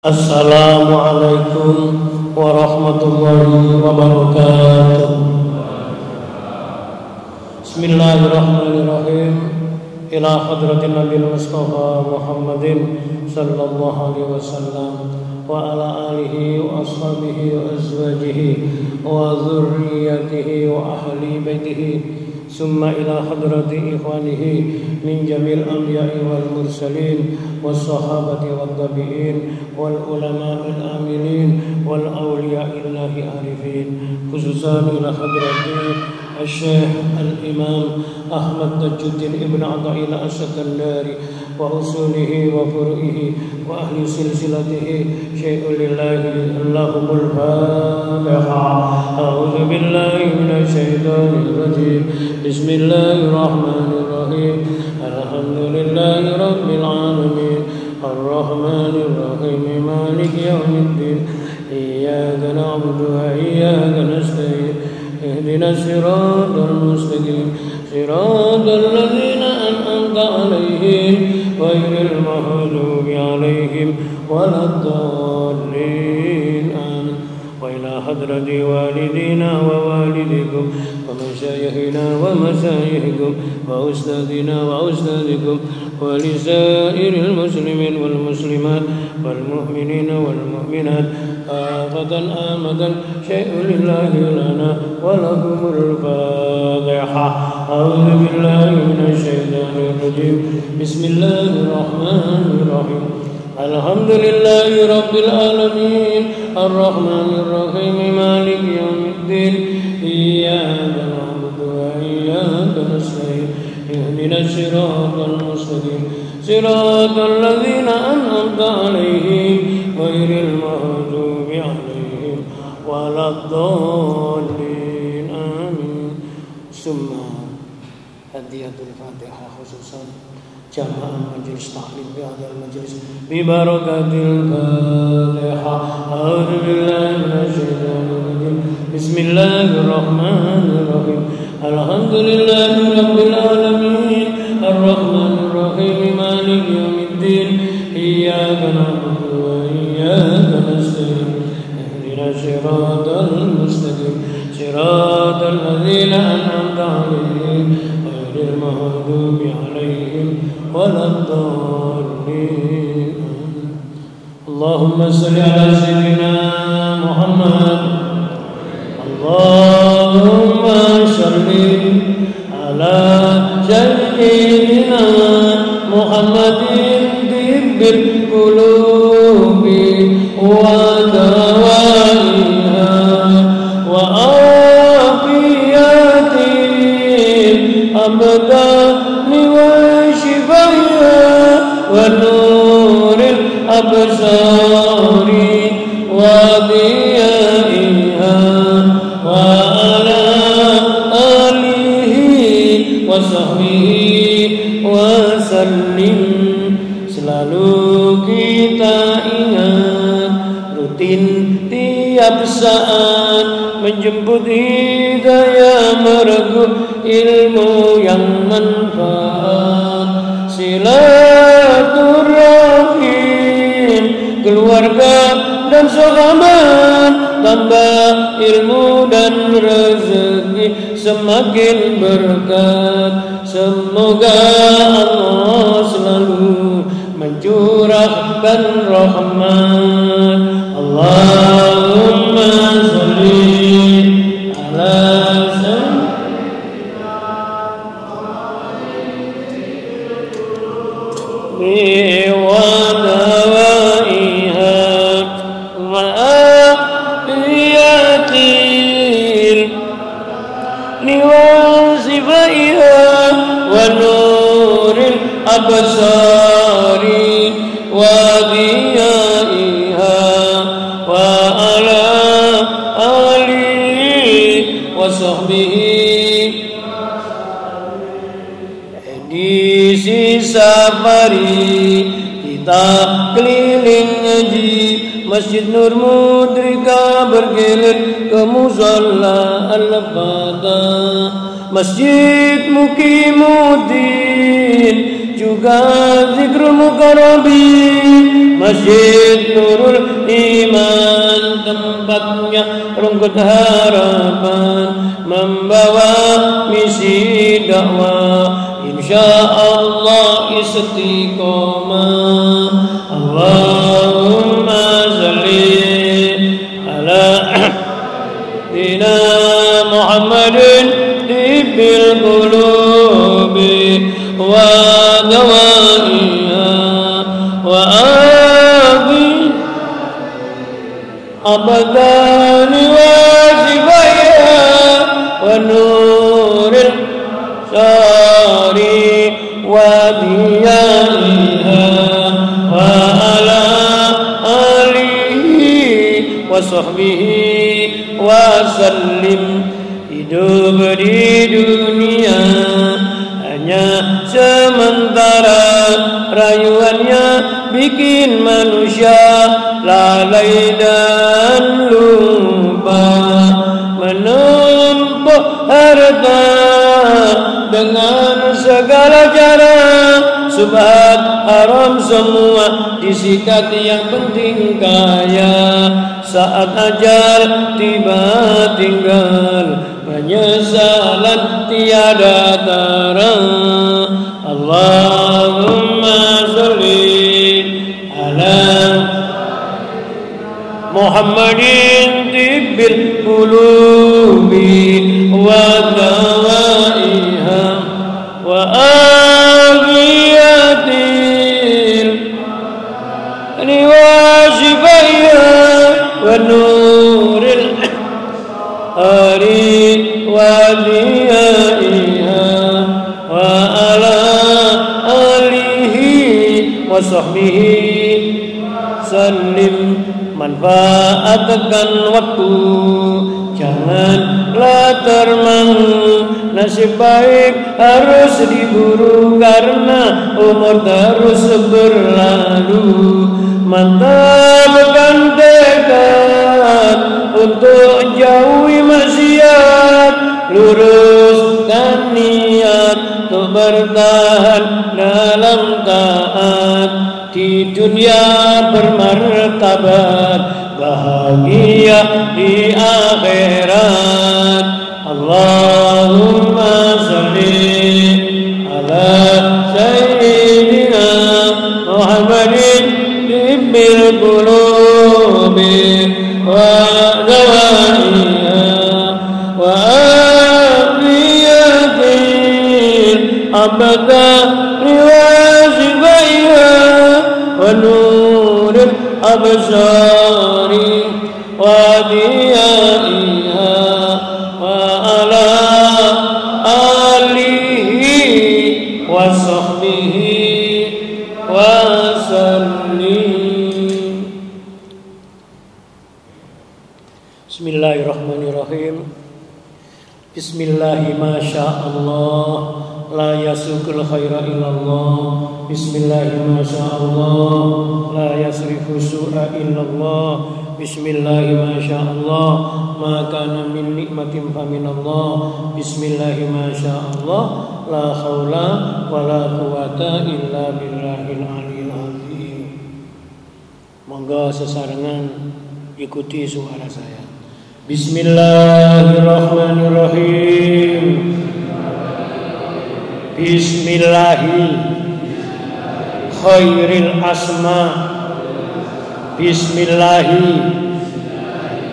Assalamualaikum warahmatullahi wabarakatuh. Bismillahirrahmanirrahim. Ila hadratin Nabil Mustafa Muhammadin sallallahu alaihi wasallam wa ala alihi wa ashabihi wa azwajihi wa dhurriyyatihi wa ahli baitihi. Summa ila hadrati ikhwanihi min jamil anbiya'i wal mursalin was sahabati wal tabi'in wal ulama'il amilin wal awliya'illahi arifin, khususan ila hadrati Al-Syekh Al-Imam Ahmad Tajuddin Ibn Atha'illah As-Sakandari wa usulihi wa furu'ihi wa ahli silsilatihi syai'ulillahi Allahumul Fatiha. A'udhu billahi minasyaitanir rajim. Bismillahirrahmanirrahim. Alhamdulillahi rabbil alamin. Ar-Rahmanir Rahim. Maliki yaumiddin. Iyyaka na'budu wa iyyaka nasta'in. اهدنا الصراط المستقيم صراط الذين أنعمت عليهم غير المغضوب عليهم ولا الضالين آمين. وإلى حضرة والدينا ووالديكم ومشايخنا ومشايخكم وأستاذنا وأستاذكم ولسائر المسلمين والمسلمات والمؤمنين والمؤمنات آفة آمة شيء لله لنا ولكم الفاتحة. أعوذ بالله من الشيطان الرجيم. بسم الله الرحمن الرحيم. الحمد لله رب العالمين الرحمن الرحيم مالك يوم الدين إياك نعبد وإياك نستعين اهدنا الصراط المستقيم صراط الذين أنعمت عليهم غير المغضوب عليهم ولا الضالين آمين. ثم هدية الفاتحة خصوصا جماعة مجلس تعليم بهذا المجلس ببركة الفاتحة. أعوذ بالله من الشيطان الرجيم. بسم الله الرحمن الرحيم. الحمد لله رب العالمين الرحمن الرحيم مالك يوم الدين إياك نعبد وإياك نستعين اهدنا الصراط المستقيم صراط الذين أنعمت عليهم غير المغضوب عليهم ولا الضالين. اللهم صل على سيدنا محمد. اللهم صل على سيدنا محمد طب القلوب ودوائها وعافية الأبدان وشفائها ونور الأبصار وضيائها وعلى آله وصحبه wasallim. Selalu kita ingat rutin tiap saat menjemput hidayah merengkuh ilmu yang manfaat. Silaturahim keluarga dan sahabat, tambah ilmu dan rezeki semakin berkat. Semoga Allah selalu mencurahkan rahmat. Allahumma sholli ala sayyidina Muhammadin wa dawaiha wa afiyatil niwasifaiha wa nuril absari wa diyaiha wa ala alihi wa sahbihi. Edisi safari kita keliling ngaji Masjid Nur Mudrika, berkeliling ke musalla Al-Fatah, Masjid Muqimuddin juga zikrul mukarrabin, Masjid Nurul Iman, tempatnya rungkut harapan, membawa misi dakwah, insyaallah istiqomah. Allahumma sholli ala sayyidina Muhammadin tibbil qulubi wa dawaiha wa abi abadani wa sifaiha wa nuril sari wa diyaiha wa ala alihi wa sahbihi wa sallim. Hidup di dunia hanya sementara, rayuannya bikin manusia lalai dan lupa, menumpuk harta dengan segala cara, subhat haram semua disikat, yang penting kaya. Saat ajal tiba tinggal, penyesalan tiada tara. Allahumma sholli ala Muhammadin tibbil qulubi wa dawaiha wa afiyatil niwasifaiha wa nuril hari wa diyaiha wa ala alihi wa sahbihi sallim. Manfaatkan waktu, janganlah termangu, nasib baik harus diburu karena umur terus berlalu. Mantapkan tekad untuk jauhi maksiat, luruskan niat untuk bertahan dalam taat. Di dunia bermartabat, bahagia di akhirat. Allahumma sholli ala sayyidina Muhammadin tibbil qulubi wa dawaiha wa afiyatil abdani wa sifaiha wa nuril absari wa diyaiha wa ala alihi wa sahbihi wa sallim. Bismillahirrahmanirrahim. Bismillahi masyaallah, la yasukul khaira illallah. Bismillahi masyaallah, la yasrifu su'a illallah. Bismillahi masyaallah, ma kana min nikmatin fa minallah. Bismillahi masyaallah, la haula wa la quwata illa billahil aliyil azim. Monggo sesarengan ikuti suara saya. Bismillahirrahmanirrahim. Bismillahi khairil asma. Bismillahi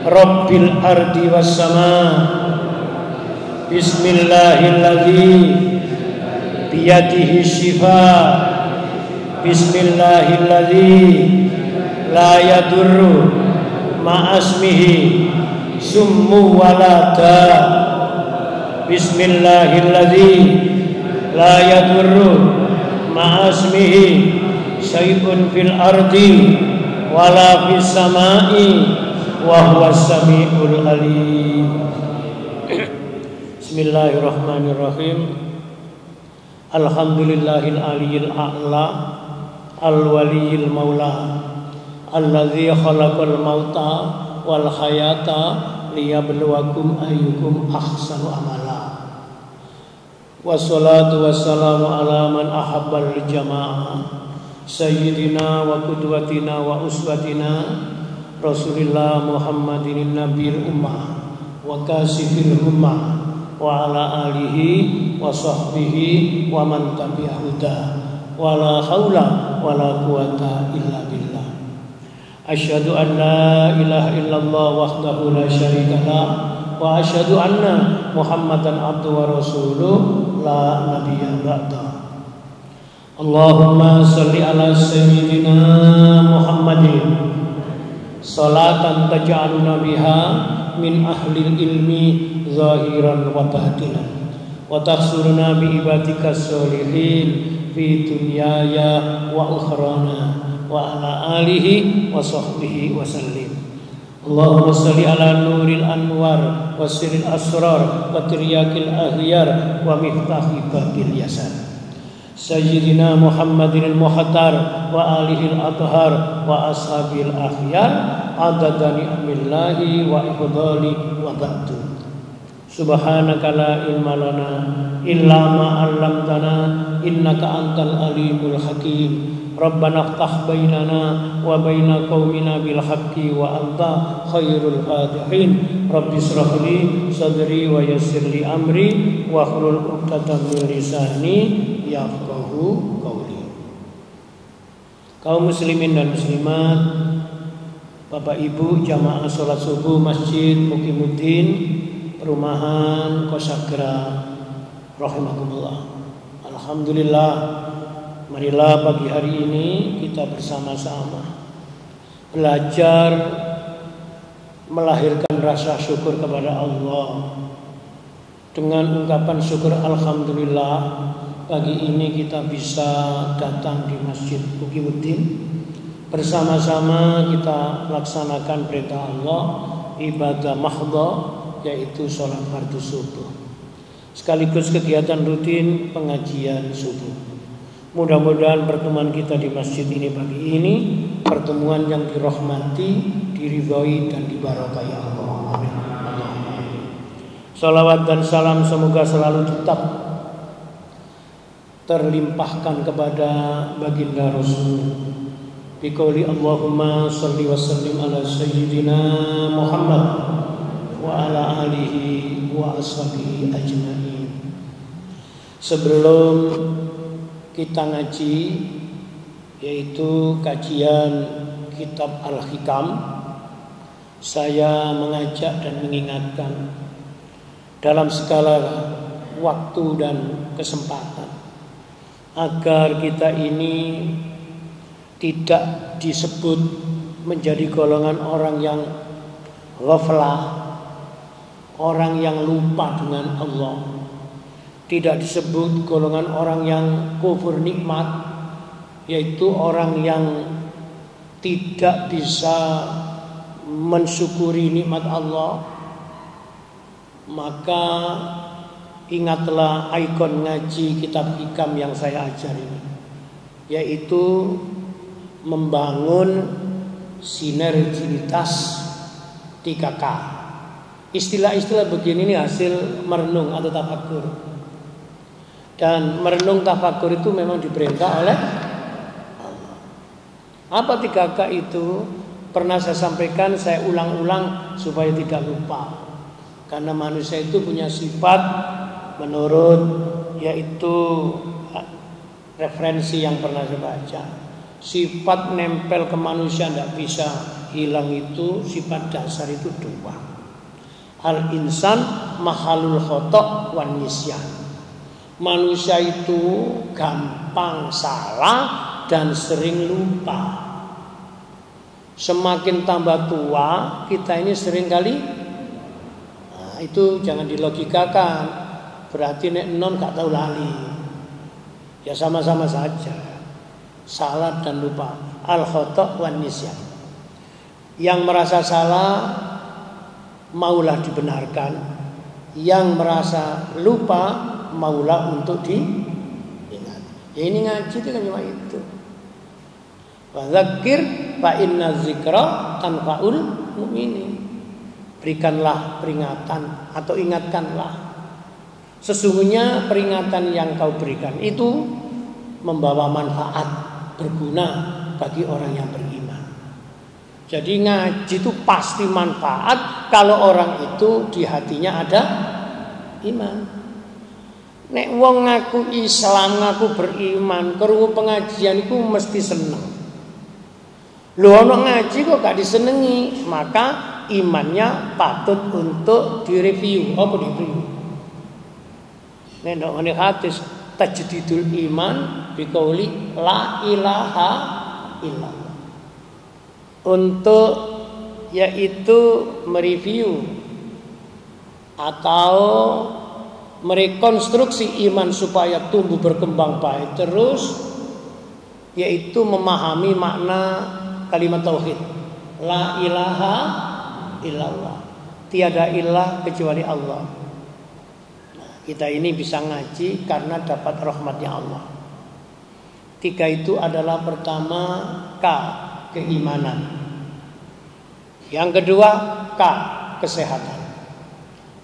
rabbil ardi was sama. Bismillahilladzi biyadihi syifa. Bismillahilladzi la yadurru ma'asmihi summu walada. Bismillahilladzi la yadurru ma'asmihi syai'un fil ardi wala fis samai wa huwas samiul alim. Bismillahirrahmanirrahim. Alhamdulillahil aliyil a'la al waliyil maula alladzi khalaqal mauta wal hayata liyabluwakum ayyukum ahsanu amala. Wassalatu wassalamu ala man ahabbal jamaah Sayyidina wa qudwatina wa uswatina Rasulillah Muhammadin Nabil Ummah wa kasifil ummah wa ala alihi wa sahbihi wa man tabi'ahuda wa la hawla wa la quwata illa billah. Asyhadu an la ilaha illallah wahdahu la syarikalah wa asyhadu anna Muhammadan abduhu wa rasuluh la nabiyya ba'da. Allahumma shalli ala sayyidina Muhammadin salatan taj'aluna biha min ahlil ilmi zahiran wa batinan wa tahsuruna bi ibadika sholihin fi dunyaya wa ukhrana wa ala alihi wa sahbihi wa sallim. Allahumma salli ala nuril anwar wa sirril asrar wa tiryakil ahyar wa miftahi babil yasar Sayyidina Muhammadin al-Muhattar wa alihil athhar wa ashabil akhyar adada ni'amillahi wa ifdali wa ba'du. Subhanaka la ilma lana illa ma 'allamtana innaka antal alimul hakim. Rabbana iftah bainana wa baina qaumina bil haqqi wa anta khairul fatihin. Rabbi shrah li sadri wa yassir li amri wa hlul 'uqdatam min lisani yafqahu qawli. Kaum muslimin dan muslimat, Bapak Ibu jamaah salat subuh Masjid Muqimuddin Perumahan Kosagra rahimakumullah. Alhamdulillah, marilah pagi hari ini kita bersama-sama belajar melahirkan rasa syukur kepada Allah dengan ungkapan syukur alhamdulillah. Pagi ini kita bisa datang di Masjid Muqimuddin bersama-sama kita laksanakan perintah Allah, ibadah mahdhah yaitu sholat fardu subuh sekaligus kegiatan rutin pengajian subuh. Mudah-mudahan pertemuan kita di masjid ini pagi ini pertemuan yang dirahmati, diridhoi dan diberkahi Allah. Amin. Salawat dan salam semoga selalu tetap terlimpahkan kepada baginda Rasul. Biqauli Allahumma shalli wa sallim ala sayyidina Muhammad wa ala alihi wa ashabihi ajma'in. Sebelum kita ngaji, yaitu kajian kitab Al-Hikam, saya mengajak dan mengingatkan dalam segala waktu dan kesempatan agar kita ini tidak disebut menjadi golongan orang yang ghaflah, orang yang lupa dengan Allah. Tidak disebut golongan orang yang kufur nikmat, yaitu orang yang tidak bisa mensyukuri nikmat Allah. Maka ingatlah ikon ngaji kitab Hikam yang saya ajar ini, yaitu membangun sinergitas 3K. Istilah-istilah begini ini hasil merenung atau tafakur. Dan merenung tafakur itu memang diperintah oleh Allah. Apa 3K itu? Pernah saya sampaikan, saya ulang-ulang supaya tidak lupa. Karena manusia itu punya sifat menurut yaitu referensi yang pernah saya baca. Sifat nempel ke manusia tidak bisa hilang itu sifat dasar itu 2. Al-insan mahalul khotok wan nisyan. Manusia itu gampang salah dan sering lupa. Semakin tambah tua kita ini sering kali itu jangan dilogikakan. Berarti nek enom gak tahu lali. Ya sama-sama saja. Salah dan lupa. Al-khotok wan nisyan. Yang merasa salah maulah dibenarkan. Yang merasa lupa maulah untuk diingat. Ya ini ngaji itu kan cuma itu. Wa dzakir fa inna dzikra tanfa'ul mu'minin. Berikanlah peringatan atau ingatkanlah. Sesungguhnya peringatan yang kau berikan itu membawa manfaat, berguna bagi orang yang beriman. Jadi ngaji itu pasti manfaat kalau orang itu di hatinya ada iman. Nek wong ngaku Islam, ngaku beriman, krungu pengajian itu mesti seneng. Lho ana ngaji kok gak disenengi, maka imannya patut untuk direview. Apa direview? Nek ndok hadis tajdidul iman biqauli la ilaha illallah. Untuk yaitu mereview atau merekonstruksi iman supaya tumbuh berkembang baik terus, yaitu memahami makna kalimat tauhid. La ilaha illallah. Tiada ilah kecuali Allah. Nah, kita ini bisa ngaji karena dapat rahmatnya Allah. 3 itu adalah pertama K, keimanan. Yang kedua K, kesehatan.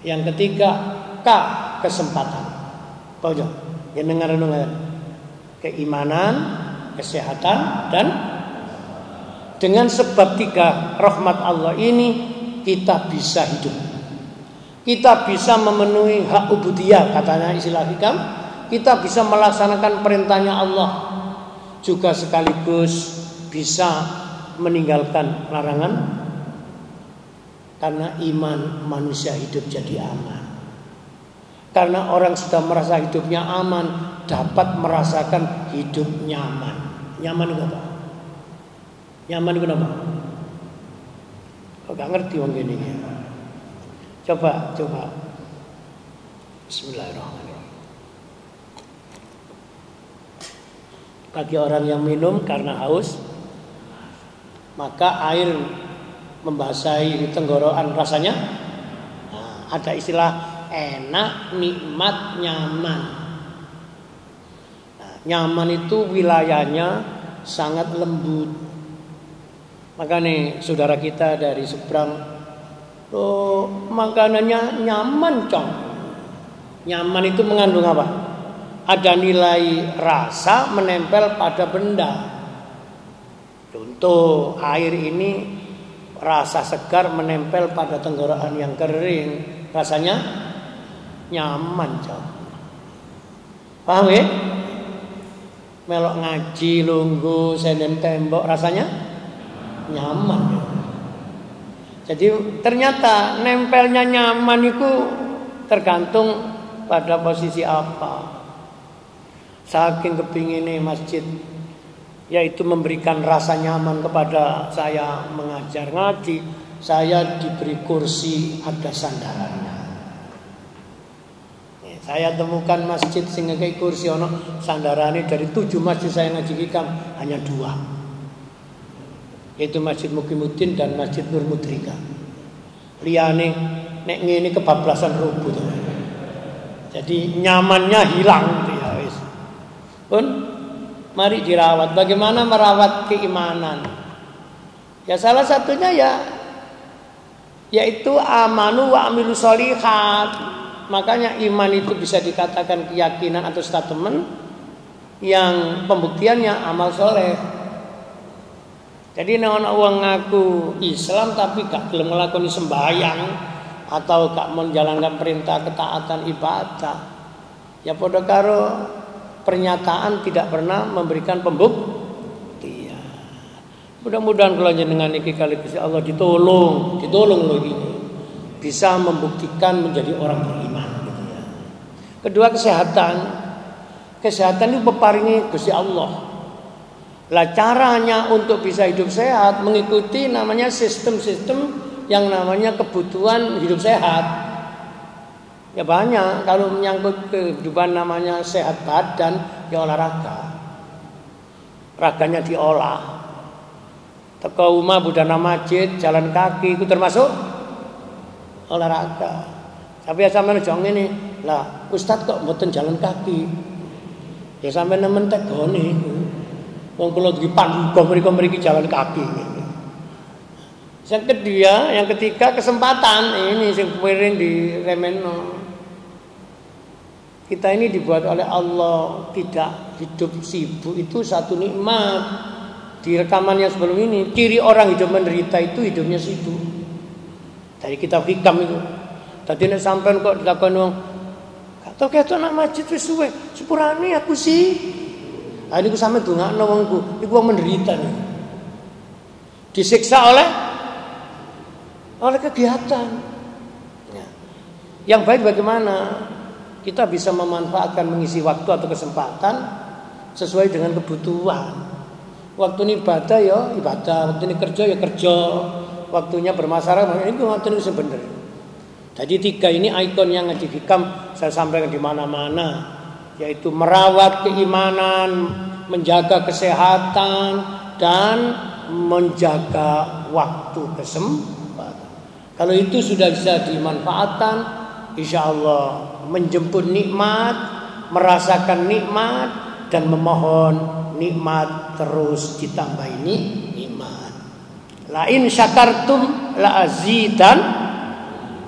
Yang ketiga K, kesempatan. Paham? Ya dengar. Keimanan, kesehatan, dan dengan sebab 3 rahmat Allah ini kita bisa hidup. Kita bisa memenuhi hak ubudiyah, katanya istilah hikam. Kita bisa melaksanakan perintahnya Allah, juga sekaligus bisa meninggalkan larangan. Karena iman manusia hidup jadi aman. Karena orang sudah merasa hidupnya aman, dapat merasakan hidup nyaman. Nyaman itu apa? Nyaman itu apa? Kok gak ngerti wong gini ya? Coba. Bismillahirrahmanirrahim. Bagi orang yang minum karena haus, maka air membasahi tenggorokan rasanya. Nah, ada istilah enak, nikmat, nyaman. Nah, nyaman itu wilayahnya sangat lembut. Maka nih saudara kita dari seberang, makanannya nyaman cong. Nyaman itu mengandung apa? Ada nilai rasa menempel pada benda. Contoh air ini rasa segar menempel pada tenggorokan yang kering, rasanya nyaman cong. Paham ya? Melok ngaji lungguh senen tembok rasanya nyaman. Jadi ternyata nempelnya nyaman itu tergantung pada posisi apa. Saking kepingin masjid yaitu memberikan rasa nyaman kepada saya mengajar ngaji, saya diberi kursi ada sandarannya. Saya temukan masjid sehingga kayak kursi ono sandarannya. Dari 7 masjid saya ngaji hikam hanya 2, yaitu Masjid Mukimuddin dan Masjid Nur Mudrika. Liyane nek ngene kebablasan rubuh. Jadi nyamannya hilang gitu ya wis. Pun mari dirawat. Bagaimana merawat keimanan? Ya salah satunya yaitu amanu wa amilu sholihat. Makanya iman itu bisa dikatakan keyakinan atau statement yang pembuktiannya amal soleh. Jadi nek ana wong ngaku Islam tapi gak gelem nglakoni sembahyang atau gak menjalankan perintah ketaatan ibadah, ya padha karo pernyataan tidak pernah memberikan pembuktian. Mudah-mudahan kalau jenengan iki kali Gusti Allah ditolong lho iki. Bisa membuktikan menjadi orang beriman gitu ya. Kedua kesehatan. Kesehatan itu peparingi Gusti Allah. Lah caranya untuk bisa hidup sehat mengikuti namanya sistem-sistem yang namanya kebutuhan hidup sehat. Ya banyak, kalau menyangkut kehidupan namanya sehat badan, ya olahraga. Raganya diolah. Teko omah budana masjid, jalan kaki itu termasuk olahraga. Tapi ya sampeyan aja ngene. Lah, Ustaz kok mboten jalan kaki? Ya sampeyan nemen tegone. Wong kula iki panggung mriki jalan kaki. Yang ketiga kesempatan ini sing kemarin diremeno. Kita ini dibuat oleh Allah, tidak hidup sibuk itu satu nikmat. Di rekaman yang sebelum ini, ciri orang hidup menderita itu hidupnya sibuk. Dari kitab hikam itu. Tadi nek sampean kok ditakoni wong, gak tau ketok nang masjid wis suwe. Sepurane aku sih. Ah niku sampe dongakno wongku, iku wong menderita nih. Disiksa oleh kegiatan. Ya. Yang baik bagaimana? Kita bisa memanfaatkan mengisi waktu atau kesempatan sesuai dengan kebutuhan. Waktu ini ibadah ya ibadah, waktu ini kerja ya kerja, waktunya bermasyarakat itu waktu ini sebenarnya. Jadi 3 ini ikon yang ngaji hikam saya sampaikan di mana-mana, yaitu merawat keimanan, menjaga kesehatan dan menjaga waktu kesempatan. Kalau itu sudah bisa dimanfaatkan, insya Allah menjemput nikmat, merasakan nikmat dan memohon nikmat terus ditambah ini nikmat. La in syakartum la azidan.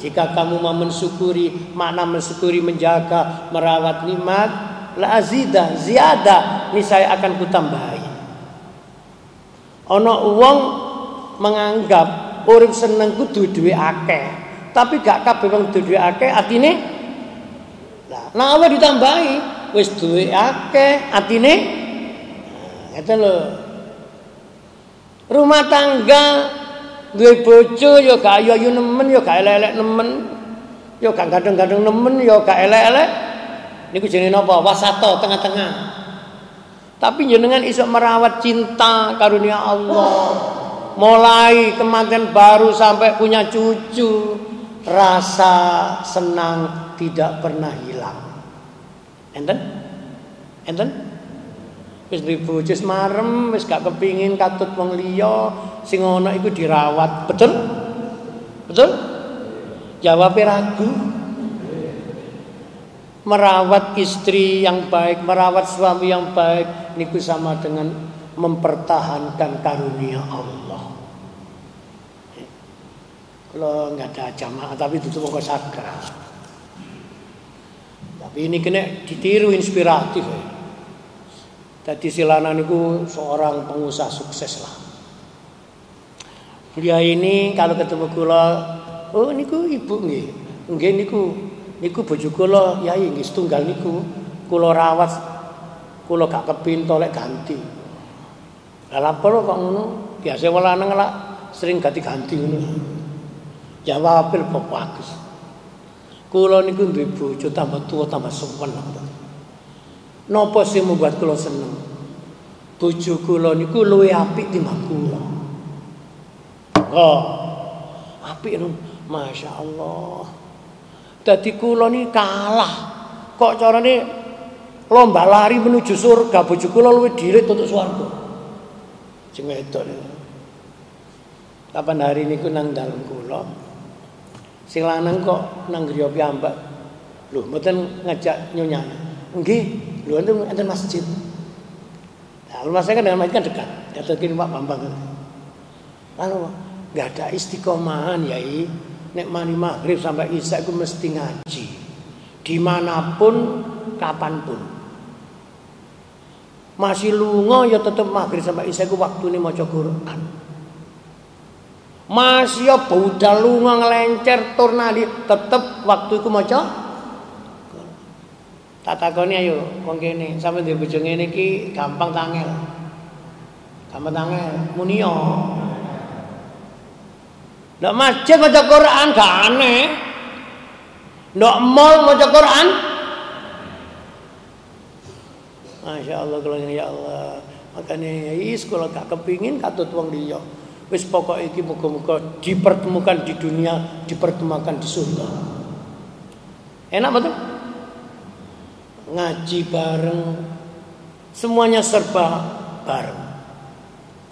Jika kamu mau mensyukuri, makna mensyukuri menjaga, merawat nikmat, la azidah, ziyadah, ini saya akan kutambahi. Ono wong menganggap urip seneng kudu duwe akeh, tapi gak kabeh wong duwe akeh atine. Nah Allah ditambahi, wis duwe akeh atine. Ngeten lho. Rumah tangga duwe bojo ya gak ayu nemen, ya gak elek-elek nemen, ya gak gandeng-gandeng nemen, ya gak elek-elek. Niku jenenge napa? Wasato, tengah-tengah. Tapi jenengan iso merawat cinta karunia Allah. Mulai kematian baru sampai punya cucu, rasa senang tidak pernah hilang. Enten? Wis duwe bojo marem, wis gak kepingin katut wong liya, sing ana iku dirawat. Betul? Betul? Jawabe ragu. Merawat istri yang baik, merawat suami yang baik niku sama dengan mempertahankan karunia Allah. Kalau nggak ada jamaah tapi itu pokok sakral. Tapi ini kena ditiru inspiratif. Tadi Silana niku seorang pengusaha sukses lah. Dia ini kalau ketemu kula, oh niku ibu nggih. Nggih niku bojo kula yai nggih setunggal niku. Kula rawat, kula gak kepinto lek ganti. Lah lapor kok ngono? Biasa wong lanang lah sering ganti-ganti ngono. Jawab kok bagus. Kula niku duwe bojo tambah tua tambah sopan. Napa sing membuat kula seneng? Bojo kula niku luwih apik timbang kula. Oh, apik lho, Masya Allah. Dadi kula ni kalah. Kok carane lomba lari menuju surga, bojo kula luwih dhirik untuk swarga. Sing wedok niku. Kapan hari niku nang dalem kula. Sing lanang kok nang griya piyambak. Lho, mboten ngajak nyonya. Nggih. Lu enten masjid. Nah, rumah saya kan dengan masjid kan dekat. Datengin Pak Bambang. Lalu enggak ada istiqomahan yai. Nek mani maghrib sampai isya itu mesti ngaji. Dimanapun, kapanpun. Masih lunga ya tetep maghrib sampai isya itu waktune maca Quran. Masih ya budal lunga ngelencer tur nali tetep waktu iku maca. Tak takoni ayo wong kene sampe ndek bojo ngene iki gampang tangel. Gampang tangel munio. Ndak masjid maca Quran gak aneh. Ndak mall maca Quran. Masya Allah kalau ya Allah. Makanya ya sekolah gak kepingin katut wong liya. Wis pokok iki muga-muga dipertemukan di dunia, dipertemukan di surga. Enak betul? Ngaji bareng, semuanya serba bareng,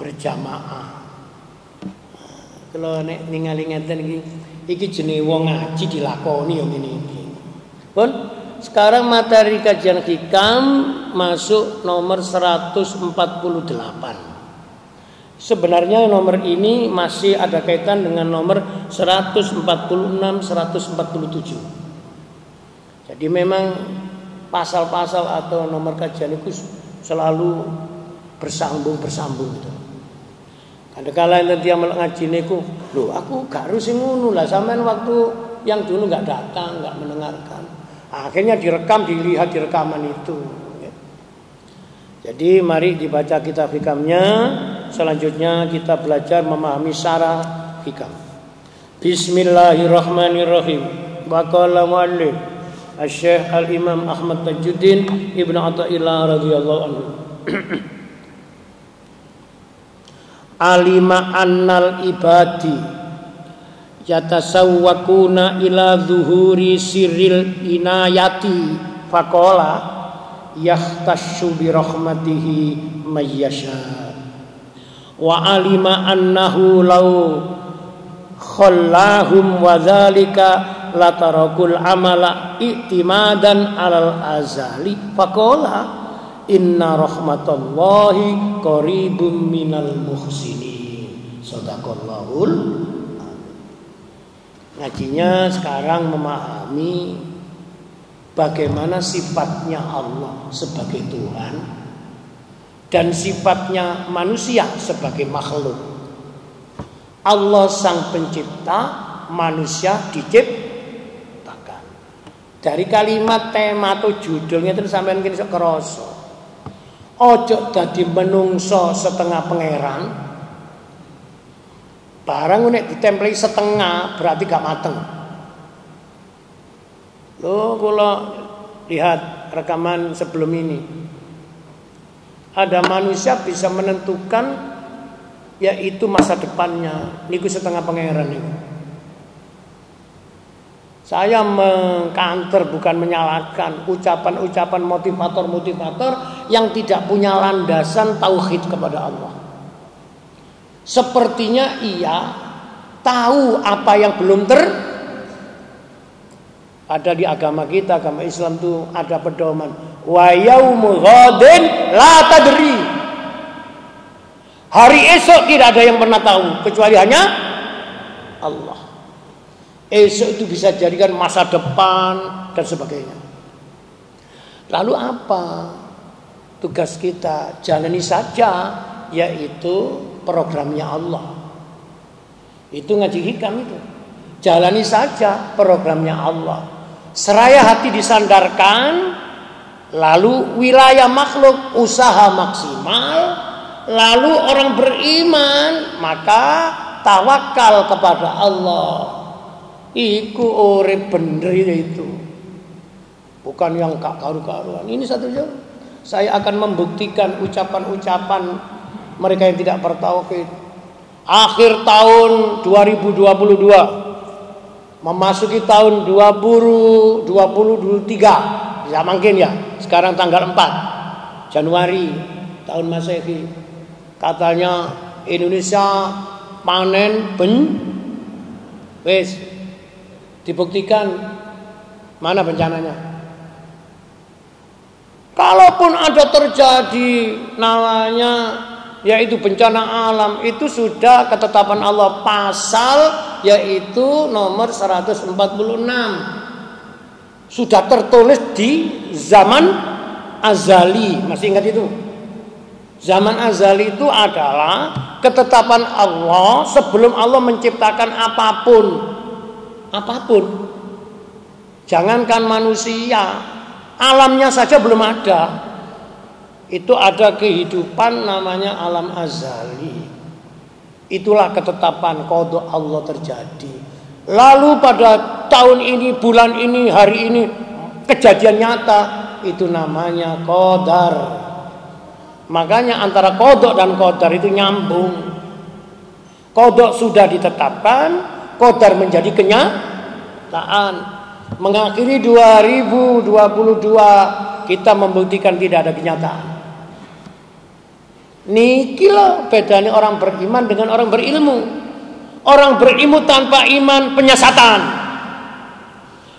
berjamaah. Kalau nek ningali ngeten iki jenenge wong ngaji dilakoni yo ngene iki. Pun sekarang materi kajian hikam masuk nomor 148. Sebenarnya nomor ini masih ada kaitan dengan nomor 146, 147. Jadi memang pasal-pasal atau nomor kajian itu selalu bersambung gitu. Kadang-kala nanti yang ngaji niku, lho aku gak harus ngono lah, sampean waktu yang dulu nggak datang, nggak mendengarkan. Akhirnya direkam, dilihat di rekaman itu. Jadi mari dibaca kitab hikamnya. Selanjutnya kita belajar memahami syarah hikam. Bismillahirrahmanirrahim. Wa qala mu'allif Asy-Syaikh Al-Imam Ahmad Tajuddin Ibnu Athaillah radhiyallahu anhu. Alima annal ibadi yatasawwakuna ila zuhuri sirril inayati faqala yahtashu bi rahmatihi mayyasha wa alima annahu law khallahum wa dzalika latarakul amala i'timadan alal azali faqala inna rahmatallahi qaribum minal muhsinin. Shadaqallahul. Ngajinya sekarang memahami bagaimana sifatnya Allah sebagai Tuhan dan sifatnya manusia sebagai makhluk. Allah sang pencipta, manusia diciptakan. Dari kalimat tema atau judulnya itu sampean kene sok krasa. Ojo dadi menungso setengah pangeran. Barang nek ditempeli setengah berarti gak mateng. Loh, kalau lihat rekaman sebelum ini, ada manusia bisa menentukan yaitu masa depannya. Niku setengah pangeran niku. Saya mengkanter bukan menyalahkan ucapan-ucapan motivator-motivator yang tidak punya landasan tauhid kepada Allah. Sepertinya ia tahu apa yang belum ada di agama kita, agama Islam itu ada pedoman. Wa yaumul ghadin la tadri. Hari esok tidak ada yang pernah tahu kecuali hanya Allah. Esok itu bisa jadikan masa depan dan sebagainya. Lalu apa tugas kita? Jalani saja, yaitu programnya Allah. Itu ngaji hikam itu. Jalani saja programnya Allah. Seraya hati disandarkan, lalu wilayah makhluk usaha maksimal, lalu orang beriman maka tawakal kepada Allah. Iku urip bener itu. Bukan yang gak karu-karuan. Ini satu jam. Saya akan membuktikan ucapan-ucapan mereka yang tidak bertauhid. Akhir tahun 2022 memasuki tahun 2023. Bisa mungkin ya. Sekarang tanggal 4 Januari tahun Masehi. Katanya Indonesia panen wes. Dibuktikan mana bencananya. Kalaupun ada terjadi namanya yaitu bencana alam, itu sudah ketetapan Allah, pasal yaitu nomor 146. Sudah tertulis di zaman azali. Masih ingat itu? Zaman azali itu adalah ketetapan Allah sebelum Allah menciptakan apapun. Jangankan manusia, alamnya saja belum ada. Itu ada kehidupan namanya alam azali. Itulah ketetapan qada Allah terjadi. Lalu pada tahun ini, bulan ini, hari ini kejadian nyata, itu namanya qadar. Makanya antara qada dan qadar itu nyambung. Qada sudah ditetapkan, qadar menjadi kenyataan. Mengakhiri 2022 kita membuktikan tidak ada kenyataan. Niki loh bedanya orang beriman dengan orang berilmu. Orang berilmu tanpa iman penyesatan.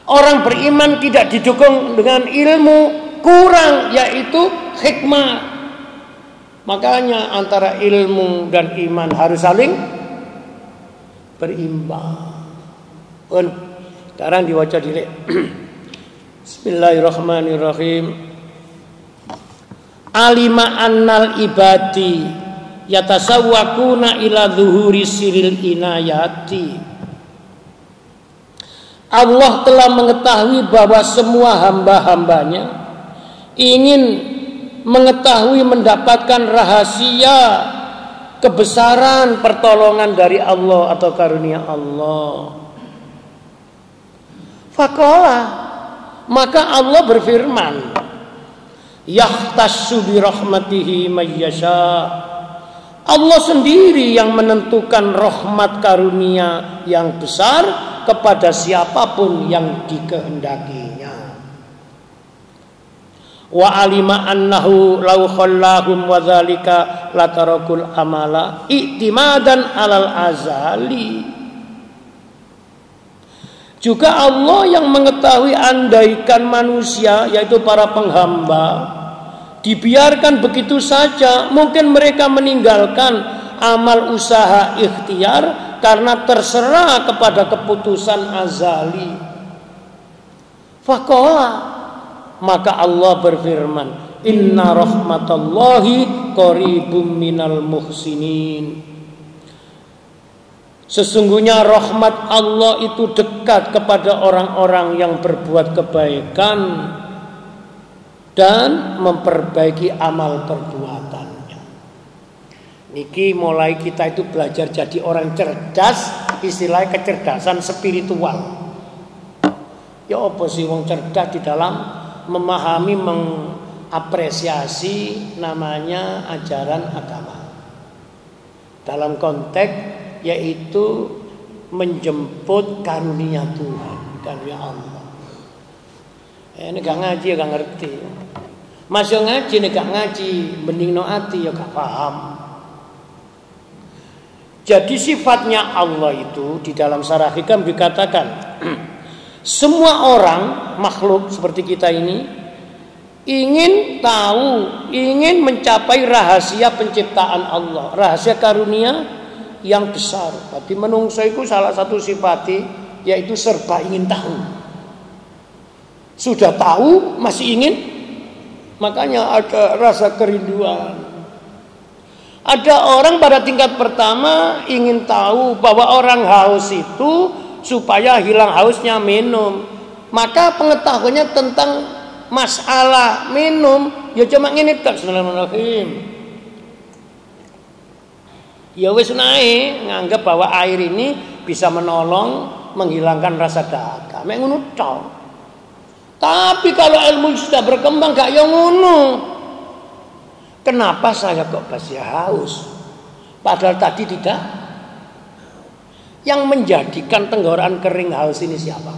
Orang beriman tidak didukung dengan ilmu kurang, yaitu hikmah. Makanya antara ilmu dan iman harus saling berimbang. Sekarang diwaca diri. Bismillahirrahmanirrahim. Alima annal ibadi yatasawwakuna ila zuhuri siril inayati. Allah telah mengetahui bahwa semua hamba-hambanya ingin mengetahui mendapatkan rahasia kebesaran pertolongan dari Allah atau karunia Allah. Faqala, maka Allah berfirman, yahtassu bi rahmatihi may yasha. Allah sendiri yang menentukan rahmat karunia yang besar kepada siapapun yang dikehendakinya. Wa alima annahu law khallahum wa dzalika latarakul amala i'timadan alal azali. Juga Allah yang mengetahui andaikan manusia, yaitu para penghamba, dibiarkan begitu saja, mungkin mereka meninggalkan amal usaha ikhtiar karena terserah kepada keputusan azali. Faqala, maka Allah berfirman, inna rahmatallahi qaribum minal muhsinin. Sesungguhnya rahmat Allah itu dekat kepada orang-orang yang berbuat kebaikan dan memperbaiki amal perbuatannya. Niki mulai kita itu belajar jadi orang cerdas, istilahnya kecerdasan spiritual. Ya apa sih wong cerdas di dalam memahami, mengapresiasi namanya ajaran agama. Dalam konteks yaitu menjemput karunia Tuhan, karunia Allah. Ini gak ngaji ya gak ngerti. Masih ngaji nih gak ngaji, bening no ati ya gak paham. Jadi sifatnya Allah itu di dalam Sarah Hikam dikatakan semua orang makhluk seperti kita ini ingin tahu, ingin mencapai rahasia penciptaan Allah, rahasia karunia yang besar. Tapi menungso itu salah satu sifatnya yaitu serba ingin tahu. Sudah tahu masih ingin, makanya ada rasa kerinduan. Ada orang pada tingkat pertama ingin tahu bahwa orang haus itu supaya hilang hausnya minum. Maka pengetahuannya tentang masalah minum ya cuma ngene tok. Bismillahirrahmanirrahim. Ya wis naik nganggap bahwa air ini bisa menolong menghilangkan rasa dahaga. Mek ngono tok. Tapi kalau ilmu sudah berkembang gak yo ngono. Kenapa saya kok masih haus? Padahal tadi tidak. Yang menjadikan tenggorokan kering haus ini siapa?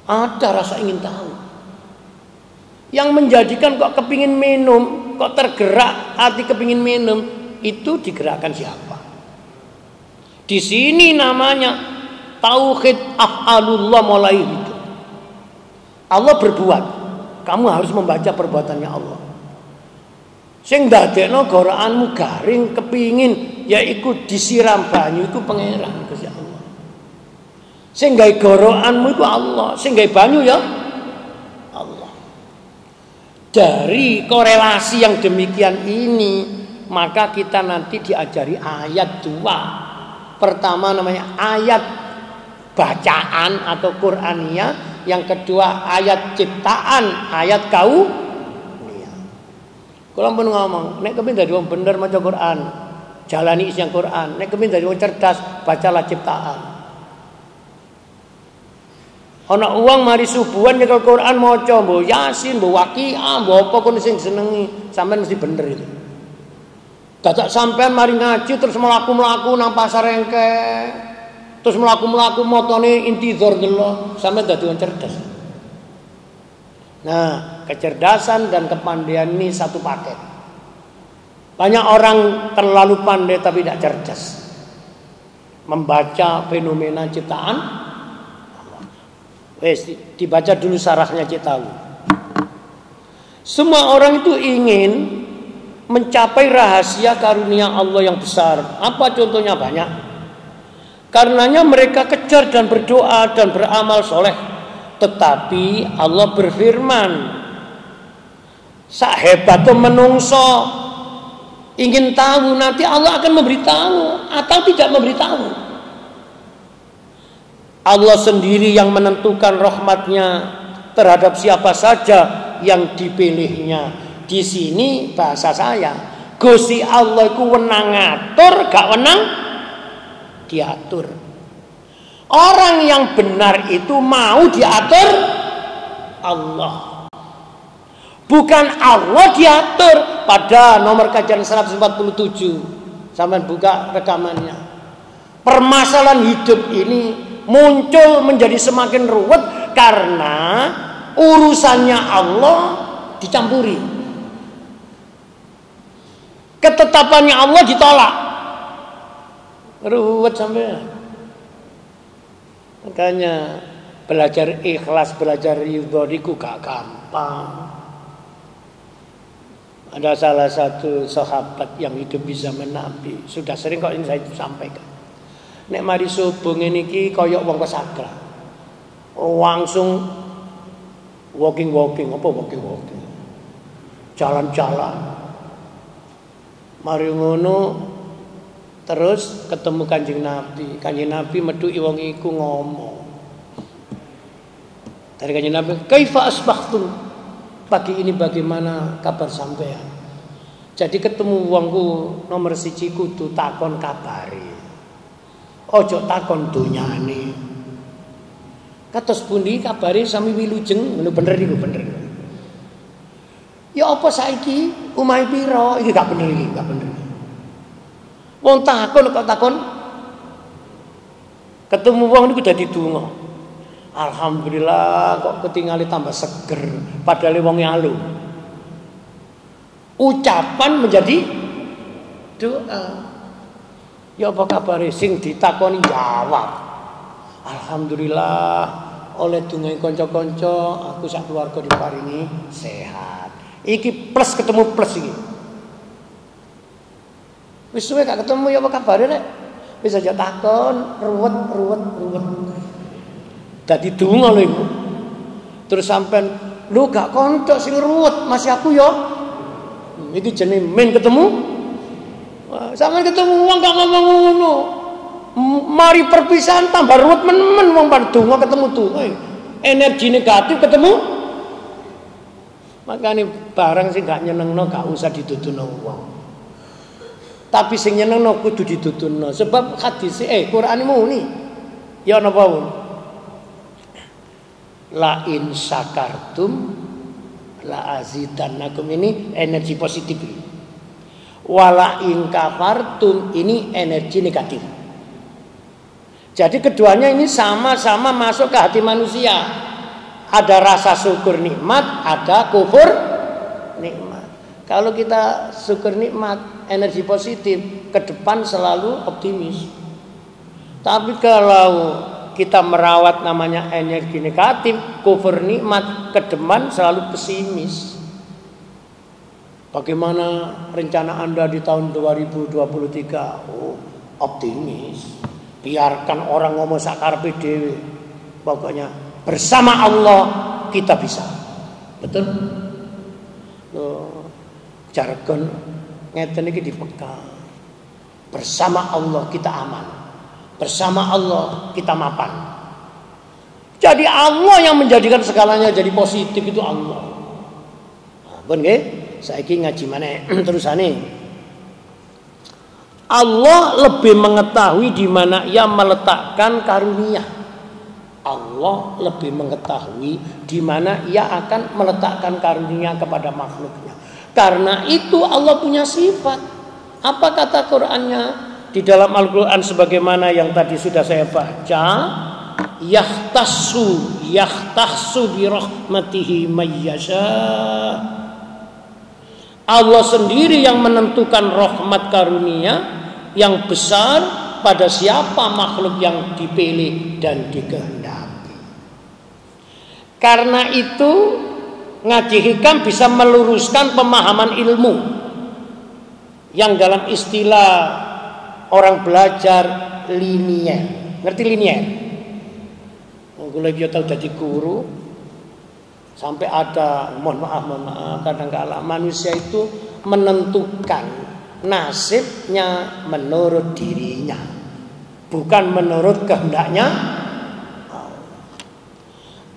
Ada rasa ingin tahu. Yang menjadikan kok kepingin minum, kok tergerak hati kepingin minum, itu digerakkan siapa? Di sini namanya tauhid af'alullah mulai hidup. Allah berbuat, kamu harus membaca perbuatannya Allah. Sing ndadekno gorokanmu garing kepingin ya iku disiram banyu iku pangeran Gusti Allah. Sing gawe gorokanmu iku Allah, sing gawe banyu ya Allah. Dari korelasi yang demikian ini, maka kita nanti diajari ayat 2. Pertama namanya ayat bacaan atau Qur'aniyah, yang kedua ayat ciptaan, ayat kau. Kalau pun ngomong, nek kepin dari wong bener maca Quran, jalani isi yang Quran. Nek kepin dari wong cerdas, bacalah ciptaan. Ana uang mari subuhan nyekel Quran maca, mbok Yasin, mbok Waqiah, mbok apa kon sing senengi, sampean mesti bener itu. Dadak sampean mari ngaji terus mlaku-mlaku nang pasar engke. Terus mlaku-mlaku motone intizor delok, sampean dadi wong cerdas. Nah, kecerdasan dan kepandaian ini satu paket. Banyak orang terlalu pandai tapi tidak cerdas membaca fenomena ciptaan. Wes dibaca dulu sarahnya cek tahu. Semua orang itu ingin mencapai rahasia karunia Allah yang besar. Apa contohnya? Banyak. Karenanya mereka kejar dan berdoa dan beramal soleh Tetapi Allah berfirman, sak hebat menungso ingin tahu, nanti Allah akan memberitahu atau tidak memberitahu. Allah sendiri yang menentukan rahmatnya terhadap siapa saja yang dipilihnya. Di sini bahasa saya, Gusti Allah iku wenang ngatur, gak wenang diatur. Orang yang benar itu mau diatur Allah, bukan Allah diatur. Pada nomor kajian 147 sampai buka rekamannya, permasalahan hidup ini muncul menjadi semakin ruwet karena urusannya Allah dicampuri, ketetapannya Allah ditolak, ruwet sampai. Makanya belajar ikhlas, belajar ridho itu gak gampang. Ada salah satu sahabat yang hidup di zaman Nabi, sudah sering kok ini saya sampaikan. Nek mari subuh ngene iki koyok wong kesakra. Langsung walking. Jalan-jalan. Mari ngono terus ketemu Kanjeng Nabi. Kanjeng Nabi meduki wong iku ngomong. Dari Kanjeng Nabi, "Kaifa asbahtum?" Pagi ini bagaimana kabar sampean? Jadi ketemu wongku nomor 1 kudu takon kabare. Ojo takon donyane. Kados pundi kabare sami wilujeng, ngono bener niku bener. Ya apa saiki omahe pira? Iki gak bener iki, gak bener. Wong takon kok takon. Ketemu wong niku dadi donga. Alhamdulillah kok ketingali tambah seger, padahal wong alu. Ucapan menjadi doa. Ya apa kabar sing ditakoni jawab. Alhamdulillah oleh dongae kanca-kanca aku sak keluarga diparingi sehat. Iki plus ketemu plus iki. Wis suwe gak ketemu ya apa kabare rek? Wis aja takon, ruwet. Dadi donga lho iku. Terus sampean lu gak konco sing ruwet, masih aku ya. Iki jenenge men ketemu. Wah, sampean ketemu wong gak ngomong ngono. Mari perpisahan tambah ruwet men wong bar donga ketemu tuh. Energi negatif ketemu. Makanya barang sing gak nyenengno gak usah dituduhno wong. Tapi sing nyenengno kudu dituduhno. Sebab hadis Quran muni. Ya napa wae. La in syakartum la azidannakum, ini energi positif. Wala in kafartum, ini energi negatif. Jadi keduanya ini sama-sama masuk ke hati manusia. Ada rasa syukur nikmat, ada kufur nikmat. Kalau kita syukur nikmat, energi positif, ke depan selalu optimis. Tapi kalau kita merawat namanya energi negatif, kufur nikmat, ke depan selalu pesimis. Bagaimana rencana Anda di tahun 2023? Oh, optimis. Biarkan orang ngomong sakarepe dhewe. Pokoknya bersama Allah kita bisa. Betul? Jargon ngeten iki dipegang. Bersama Allah kita aman. Bersama Allah kita mapan. Jadi Allah yang menjadikan segalanya jadi positif itu Allah. Pun nggih, saiki ngaji maneh terusane. Allah lebih mengetahui di mana ia meletakkan karunia. Allah lebih mengetahui di mana ia akan meletakkan karunia kepada makhluknya. Karena itu Allah punya sifat. Apa kata Qur'annya? Di dalam Al-Quran sebagaimana yang tadi sudah saya baca, yahtassu bi rahmatihi mayyasha. Allah sendiri yang menentukan rahmat karunia yang besar pada siapa makhluk yang dipilih dan dikehendaki. Karena itu ngaji hikam bisa meluruskan pemahaman ilmu yang dalam istilah orang belajar linier. Ngerti linier? Kula iki tau dadi guru. Sampai ada, mohon maaf, kadang-kala manusia itu menentukan nasibnya menurut dirinya, bukan menurut kehendaknya.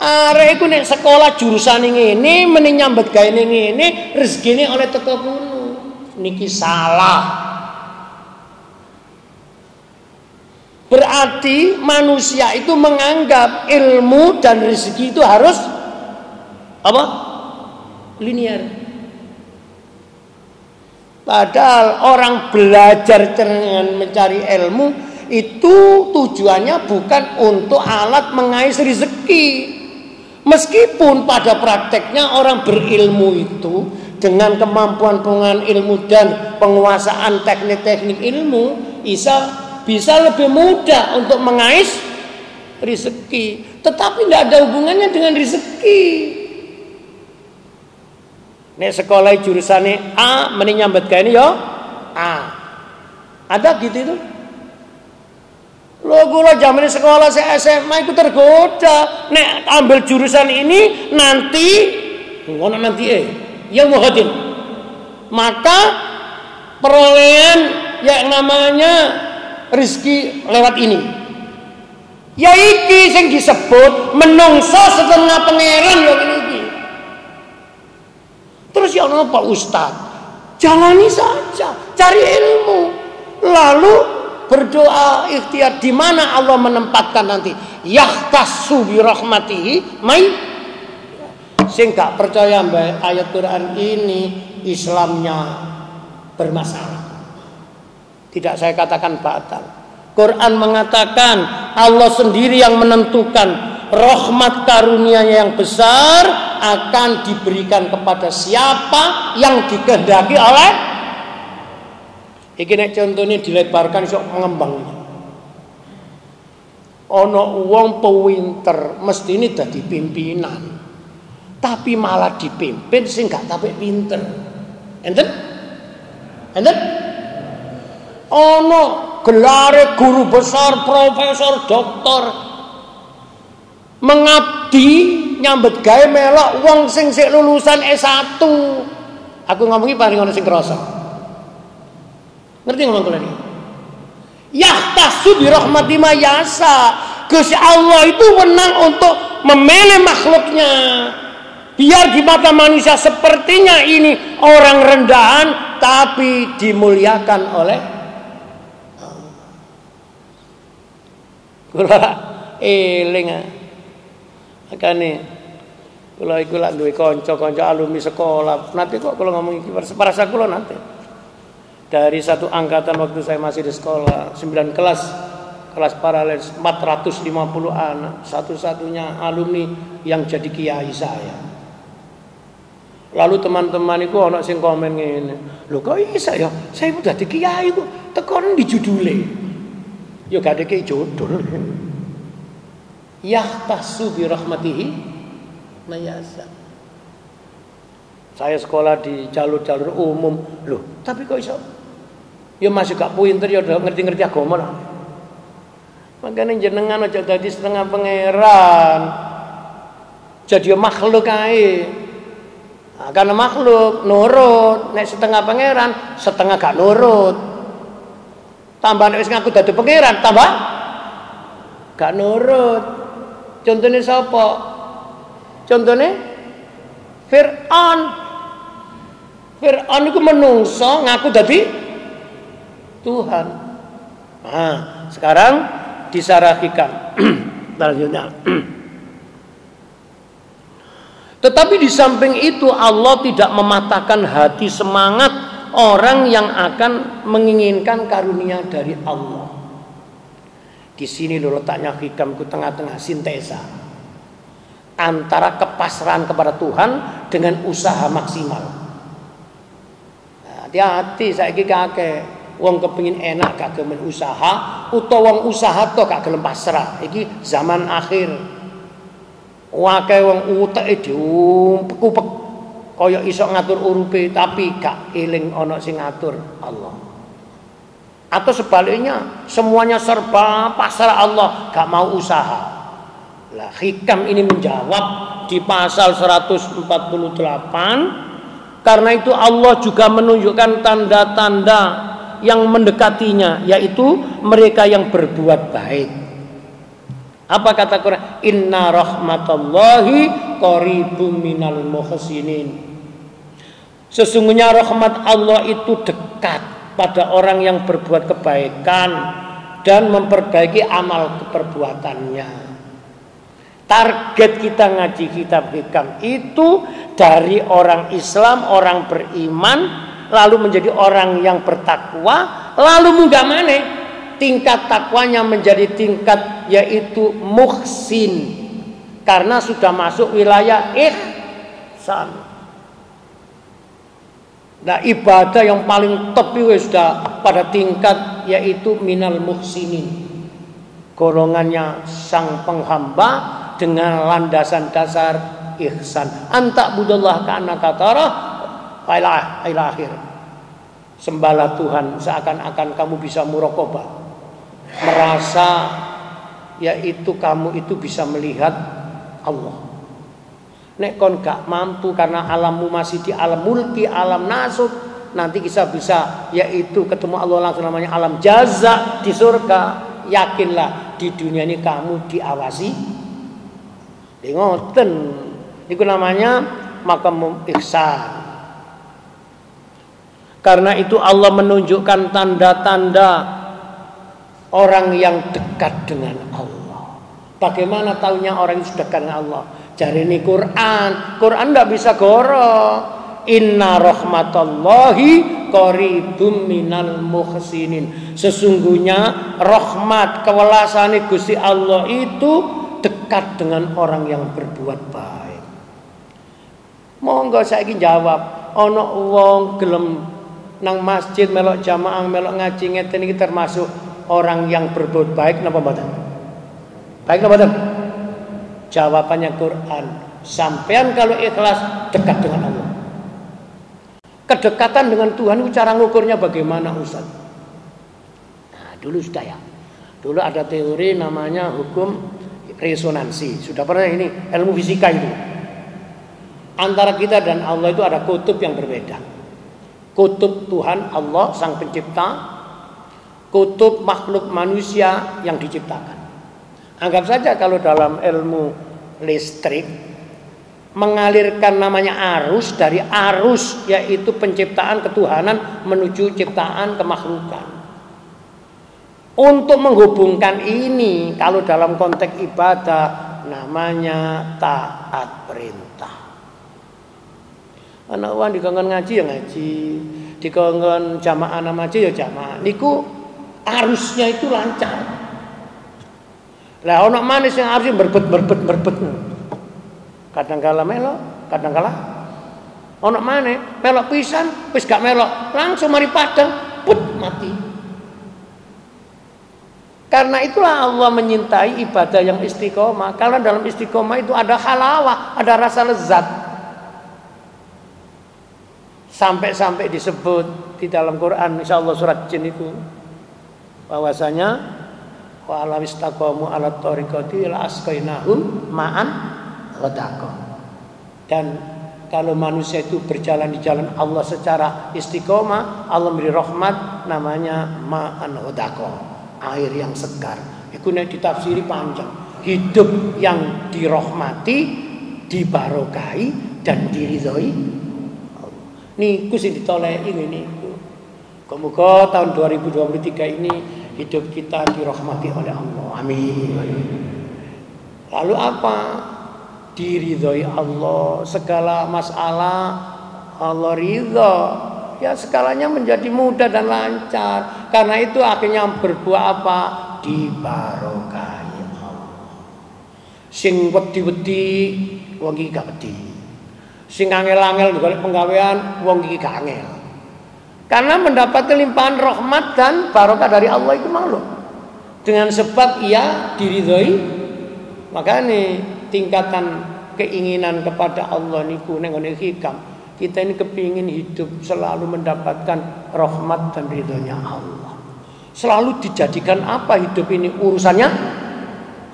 Arek iku nek sekolah jurusan ngene, meni nyambet gawe ngene, rezekine oleh teko kono. Niki salah. Berarti manusia itu menganggap ilmu dan rezeki itu harus apa? Linear. Padahal orang belajar dengan mencari ilmu itu tujuannya bukan untuk alat mengais rezeki. Meskipun pada prakteknya orang berilmu itu dengan kemampuan penguasaan ilmu dan penguasaan teknik-teknik ilmu bisa lebih mudah untuk mengais rezeki, tetapi tidak ada hubungannya dengan rezeki. Nek sekolah jurusannya A, meni nyambet gawe ya A. Ada gitu itu? Lho kula zaman sekolah saya SMA itu tergoda. Nek ambil jurusan ini nanti ngono nanti ya muhadin. Maka perolehan yang namanya rezeki lewat ini. Ya iki sing disebut menungso setengah pangeran ya ngene iki. Terus ya apa Ustaz? Jalani saja, cari ilmu. Lalu berdoa ikhtiar di mana Allah menempatkan nanti. Yahtassu bi rahmatihi mai. Sing gak percaya mbak ayat Quran ini Islamnya bermasalah. Tidak saya katakan batal. Quran mengatakan Allah sendiri yang menentukan rahmat karunia-Nya yang besar akan diberikan kepada siapa yang dikehendaki oleh. Iki nek contohnya dilebarkan iso ngembang. Ana wong pewinter mestine dadi pimpinan. Tapi malah dipimpin sing gak tapik pinter. Enten? Enten? Ana gelare guru besar, profesor, doktor mengabdi nyambet gawe melok wong sing sik lulusan S1. Aku ngomongi paling ono sing krasa. Ngerti ngomong kula niki? Yahtassu bi rahmati ma yasa. Gusti Allah itu wenang untuk memilih makhluknya. Biar di mata manusia sepertinya ini orang rendahan tapi dimuliakan oleh kula eling. Makane kula iku lak duwe kanca-kanca alumni sekolah. Nanti kok kula ngomong iki parasa kula nanti. Dari satu angkatan waktu saya masih di sekolah 9 kelas paralel 450 anak, satu-satunya alumni yang jadi kiai saya. Lalu teman-teman itu ana sing komen ngene, "Lho kok iso ya? Saya udah dadi kiai kok tekon di judule." Ya gak ada judul. Yahtassu bi rahmatihi mayasa. Saya sekolah di jalur-jalur umum. Loh, tapi kok iso? Ya masih gak pinter ya udah ngerti-ngerti agama lah. Makanya jenengan aja dadi setengah pangeran. Jadi makhluk ae. Nah, karena makhluk nurut, nek setengah pangeran, setengah gak nurut. Tambah nek wis ngaku dadi pangeran, tambah gak nurut. Contohnya sapa? Contohnya Fir'aun. Fir'aun itu menungso ngaku dadi Tuhan. Nah, sekarang disarahikan. Selanjutnya. Tetapi di samping itu Allah tidak mematahkan hati semangat orang yang akan menginginkan karunia dari Allah. Di sini lo letaknya hikamku tengah-tengah sintesa antara kepasrahan kepada Tuhan dengan usaha maksimal. Nah, hati-hati saiki kakek. Wong kepengin enak gak gelem usaha, utawa wong usaha to gak gelem pasrah. Iki zaman akhir. Wae wong uteke diumpek-upek kaya iso ngatur urupe tapi gak eling ana sing ngatur Allah. Atau sebaliknya, semuanya serba pasrah Allah, gak mau usaha. Lah hikam ini menjawab di pasal 148, karena itu Allah juga menunjukkan tanda-tanda yang mendekatinya, yaitu mereka yang berbuat baik. Apa kata Quran? Inna rahmatallahi qaribum minal muhsinin. Sesungguhnya rahmat Allah itu dekat pada orang yang berbuat kebaikan dan memperbaiki amal keperbuatannya. Target kita ngaji kitab hikam itu dari orang Islam, orang beriman, lalu menjadi orang yang bertakwa, lalu munggah maneh tingkat takwanya menjadi tingkat yaitu muhsin, karena sudah masuk wilayah ihsan. Nah, ibadah yang paling top itu sudah pada tingkat yaitu minal muhsinin, golongannya sang penghamba dengan landasan dasar ihsan. Anta budallah ka'annaka tarah ila akhir. Sembahlah Tuhan seakan-akan kamu bisa muraqabah, merasa yaitu kamu itu bisa melihat Allah. Nek kon gak mampu karena alammu masih di alam mulki, alam nasut, nanti bisa yaitu ketemu Allah langsung, namanya alam jaza di surga. Yakinlah di dunia ini kamu diawasi. Ngoten itu namanya maqam ihsan. Karena itu Allah menunjukkan tanda-tanda orang yang dekat dengan Allah. Bagaimana tahunya orang yang sudah dekat dengan Allah? Cari ini Quran tidak bisa goro. Inna rahmatallahi qaribum minal muhsinin. Sesungguhnya rahmat kewelasane Gusti Allah itu dekat dengan orang yang berbuat baik. Monggo saiki jawab, ana wong gelem nang masjid melok jamaah, melok ngaji ngeten iki termasuk orang yang berbuat baik napa mboten? Baik napa mboten? Jawabannya Quran. Sampean kalau ikhlas dekat dengan Allah. Kedekatan dengan Tuhan itu cara ngukurnya bagaimana, Ustaz? Nah, dulu sudah ya. Dulu ada teori namanya hukum resonansi. Sudah pernah ini ilmu fisika itu. Antara kita dan Allah itu ada kutub yang berbeda. Kutub Tuhan Allah sang pencipta, kutub makhluk manusia yang diciptakan. Anggap saja kalau dalam ilmu listrik mengalirkan namanya arus, dari arus yaitu penciptaan ketuhanan menuju ciptaan kemakhlukan. Untuk menghubungkan ini kalau dalam konteks ibadah namanya taat perintah. Anak wan dikongkon ngaji ya ngaji, dikongkon jamaah ngaji ya jamaah. Niku arusnya itu lancar. Lah ono manis yang harusnya berbet. Kadang-kala melok, kadang-kala ono maneh melok pisan, wis gak melok, langsung mari padang, put mati. Karena itulah Allah menyintai ibadah yang istiqomah. Karena dalam istiqomah itu ada halawah, ada rasa lezat. Sampai-sampai disebut di dalam Quran, insyaallah surat Jin itu, bahwasanya wa alawistaqamu ala tariqati la asqainahum ma'an ghadaqah. Dan kalau manusia itu berjalan di jalan Allah secara istiqomah, Allah beri rahmat namanya ma'an ghadaqah, air yang segar. Itu nek ditafsiri panjang. Hidup yang dirahmati, dibarokai dan diridhoi. Niku sing ditoleki ngene iku. Semoga tahun 2023 ini hidup kita dirahmati oleh Allah. Amin. Lalu apa? Diridhoi Allah, segala masalah Allah ridha. Ya segalanya menjadi mudah dan lancar. Karena itu akhirnya berbuah apa? Dibarokai Allah. Sing wedi-wedi wong iki gak wedi. Sing angel-angel golek penggawean wong iki gak angel. Karena mendapat kelimpahan rahmat dan barokah dari Allah itu makhluk. Dengan sebab ia diridhoi, makanya tingkatan keinginan kepada Allah niku ning ngene hikam. Kita ini kepingin hidup selalu mendapatkan rahmat dan ridhonya Allah. Selalu dijadikan apa hidup ini urusannya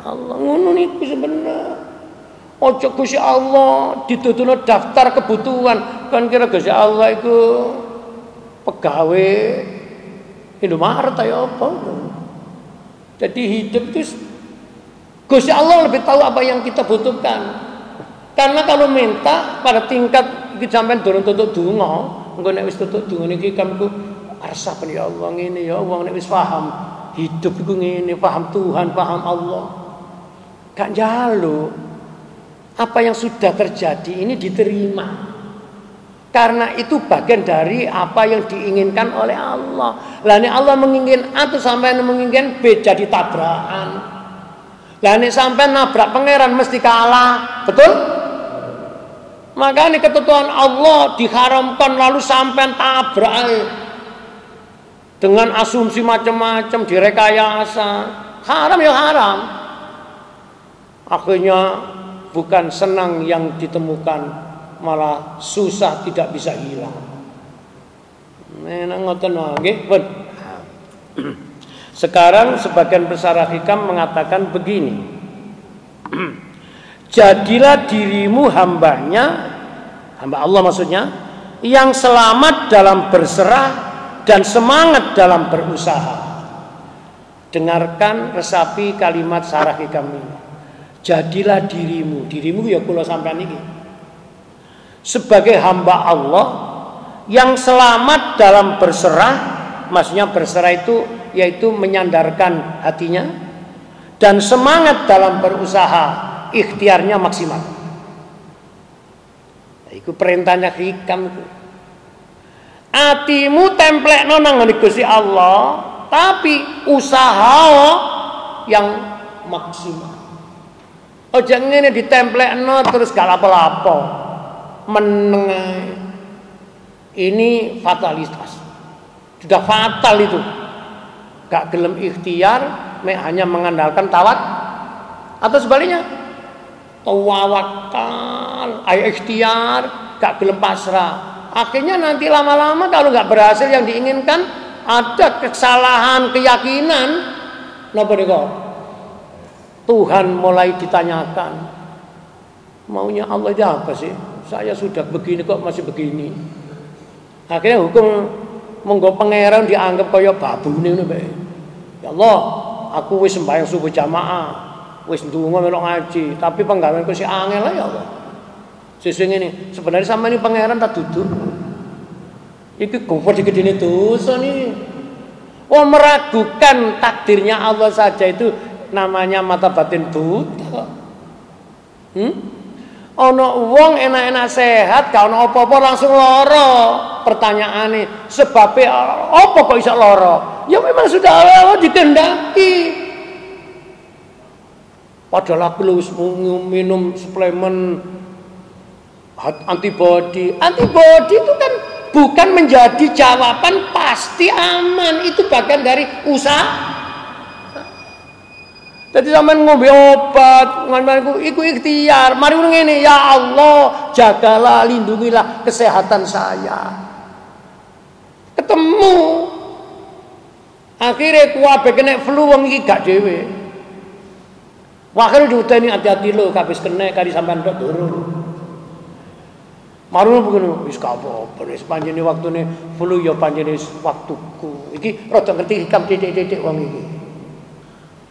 Allah. Ngono niku sebenarnya. Ojo Gusti Allah dituduhno daftar kebutuhan. Kan kira Gusti Allah iku pegawai Indomaret ya apa? Jadi hidup itu Gusti Allah lebih tahu apa yang kita butuhkan. Karena kalau minta pada tingkat iki sampean durung tutuk donga, engko nek wis tutuk donga niki kamku arsap ya Allah ngene ya Allah nek wis paham hidup iku ngene, paham Tuhan, paham Allah. Gak njaluk. Apa yang sudah terjadi ini diterima. Karena itu bagian dari apa yang diinginkan oleh Allah. Lah nek Allah menginginkan A tuh sampean menginginkan B jadi tabrakan. Lah nek sampean nabrak pangeran mesti kalah, betul? Makanya ketentuan Allah diharamkan lalu sampean tabrak dengan asumsi macam-macam direkayasa. Haram ya haram. Akhirnya bukan senang yang ditemukan, malah susah tidak bisa hilang. Ngoten nggih, pun. Sekarang sebagian pesara hikam mengatakan begini. Jadilah dirimu hambanya, hamba Allah maksudnya, yang selamat dalam berserah dan semangat dalam berusaha. Dengarkan resapi kalimat sarah hikam ini. Jadilah dirimu ya kula sampean iki. Sebagai hamba Allah yang selamat dalam berserah, maksudnya berserah itu yaitu menyandarkan hatinya dan semangat dalam berusaha, ikhtiarnya maksimal. Iku perintahnya hikam itu. Atimu templekno nang ngene Gusti Allah, tapi usaha yang maksimal. Ojo ngene ditemplekno terus gak lapo-lapo. Meneng. Ini fatalitas. Sudah fatal itu. Gak gelem ikhtiar, hanya mengandalkan tawat atau sebaliknya. Tawakal, ayo ikhtiar, gak gelem pasrah. Akhirnya nanti lama-lama kalau gak berhasil yang diinginkan, ada kesalahan keyakinan. Napa niku? Tuhan mulai ditanyakan, maunya Allah itu apa sih? Saya sudah begini kok masih begini. Akhirnya hukum monggo pangeran dianggap kaya babune ngono bae. Ya Allah, aku wis sembahyang subuh jamaah, wis ndonga melok ngaji, tapi penggaweanku si angel ya Allah. Sesuk ngene, sebenarnya sama ini pangeran tak duduk. Iki gopo digedene dosa nih. Oh, meragukan takdirnya Allah saja itu namanya mata batin buta. Ono wong enak-enak sehat, gak ono apa-apa langsung lara. Pertanyaane, sebabnya apa kok iso lara? Ya memang sudah Allah dikehendaki. Padahal aku wis minum suplemen antibody. Antibody itu kan bukan menjadi jawaban pasti aman, itu bagian dari usaha. Jadi sampean ngombe obat, iku ikhtiar. Mari ngene, ya Allah, jagalah, lindungilah kesehatan saya. Ketemu. Akhirnya kuwabe kena flu wong iki gak dhewe. Wakhire diuteni hati-hati lho, kabeh kena kari sampean tok durung. Mari begini, wis gak apa-apa, wis panjene waktune flu ya panjene waktuku. Iki rada ngerti hikam titik-titik wong iki.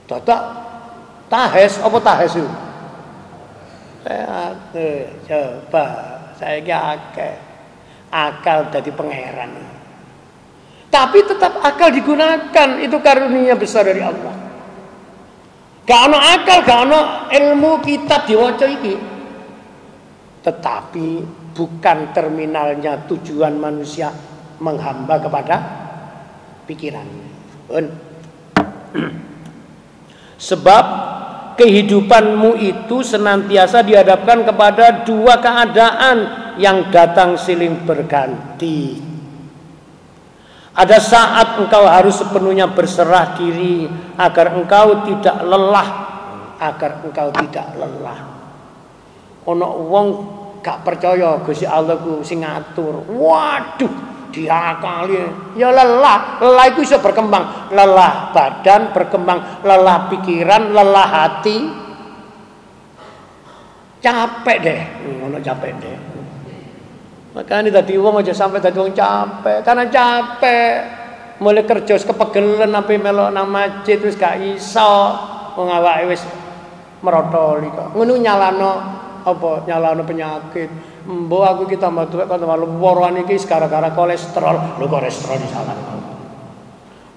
Dadak tahes apa tahes itu? Coba saya akeh akal dari pangeran. Tapi tetap akal digunakan, itu karunia besar dari Allah. Gak ono akal, gak ono ilmu kitab diwaca iki. Tetapi bukan terminalnya tujuan manusia menghamba kepada pikirannya. Sebab kehidupanmu itu senantiasa dihadapkan kepada dua keadaan yang datang silih berganti. Ada saat engkau harus sepenuhnya berserah diri agar engkau tidak lelah. Ono wong gak percaya Gusti Allah ku sing ngatur. Waduh, diakali. Ya lelah itu bisa berkembang. Lelah badan berkembang, lelah pikiran, lelah hati. Capek deh, ngono capek deh. Makanya dadi wong aja sampai dadi wong capek, karena capek. Mulai kerja wis kepegelen sampai melok nang masjid wis gak iso. Wong awake wis merotoli kok. Ngono nyalano apa? Nyalano penyakit. Mbok aku iki tambah tuwek kok tambah loroan iki gara-gara kolesterol. Lho kolesterol disalahno.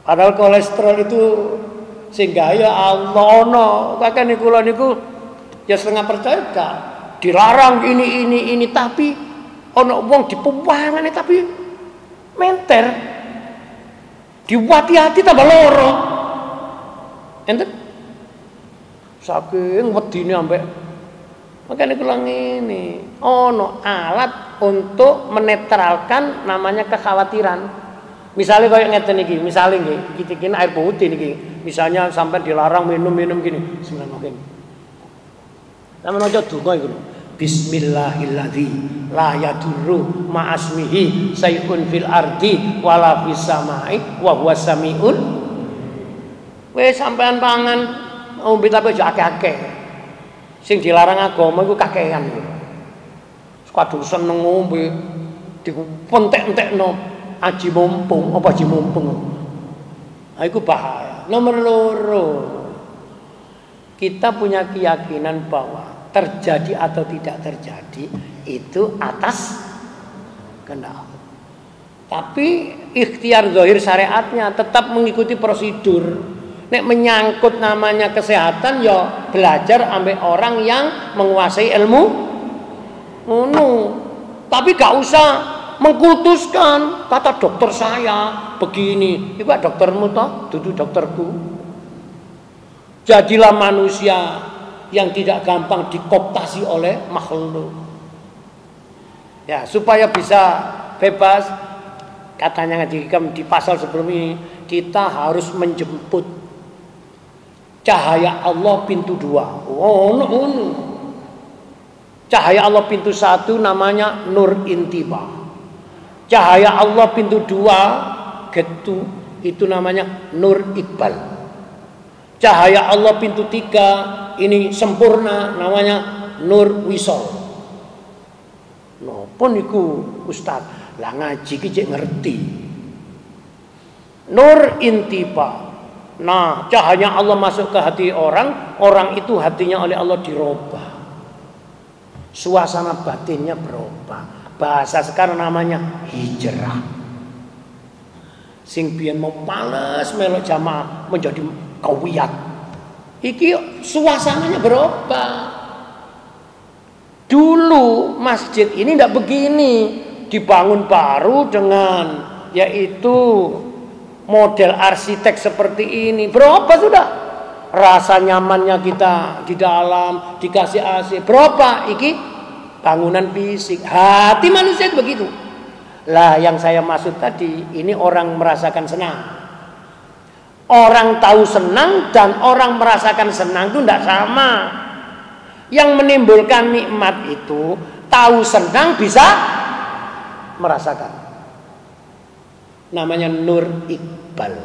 Padahal kolesterol itu sing gawe Allah ono. Kakek kula niku ya setengah percaya gak dilarang ini tapi ono wong dipewangane tapi menter. Diwati-hati tambah loro. Enten saking wedine ambek makanya kula ngene, ono alat untuk menetralkan namanya kekhawatiran. Misalnya kayak ngeten iki, misalnya nggih, iki air putih niki. Misalnya sampai dilarang minum gini. Bismillahirrahmanirrahim. Sampe maca donga iku. Bismillahilladzi la yadurru ma'asmihi sayun fil ardi wala fis samai wa huwas samiul. Wis sampean pangan ombe tapi aja akeh-akeh. Sing dilarang agama iku kakehan. Kadung seneng ngombe dipentek-entekno aji mumpung, apa aji mumpung. Ha iku bahaya. Nomor 2. Kita punya keyakinan bahwa terjadi atau tidak terjadi itu atas kehendak. Tapi ikhtiar zahir syariatnya tetap mengikuti prosedur. Nek menyangkut namanya kesehatan ya belajar ambek orang yang menguasai ilmu. Tapi gak usah mengkultuskan kata dokter saya begini. Iku doktermu toh, dudu dokterku. Jadilah manusia yang tidak gampang dikooptasi oleh makhluk. Ya, supaya bisa bebas, katanya di pasal sebelum ini, kita harus menjemput cahaya Allah pintu 2. Cahaya Allah pintu 1 namanya Nur Intiba. Cahaya Allah pintu 2 itu namanya Nur Iqbal. Cahaya Allah pintu 3 ini sempurna namanya Nur Wisol. Napa niku Ustaz? Lah ngaji ki cek ngerti. Nur Intiba. Nah, cahaya Allah masuk ke hati orang itu hatinya oleh Allah dirubah. Suasana batinnya berubah. Bahasa sekarang namanya hijrah. Sing biyen mau males melok jamaah menjadi kawiyat. Iki suasananya berubah. Dulu masjid ini tidak begini, dibangun baru dengan yaitu model arsitek seperti ini. Berubah sudah. Rasa nyamannya kita di dalam dikasih AC. Berubah iki bangunan fisik. Hati manusia itu begitu. Lah yang saya maksud tadi ini orang merasakan senang. Orang tahu senang dan orang merasakan senang itu tidak sama. Yang menimbulkan nikmat itu tahu senang bisa merasakan. Namanya Nur Iqbal.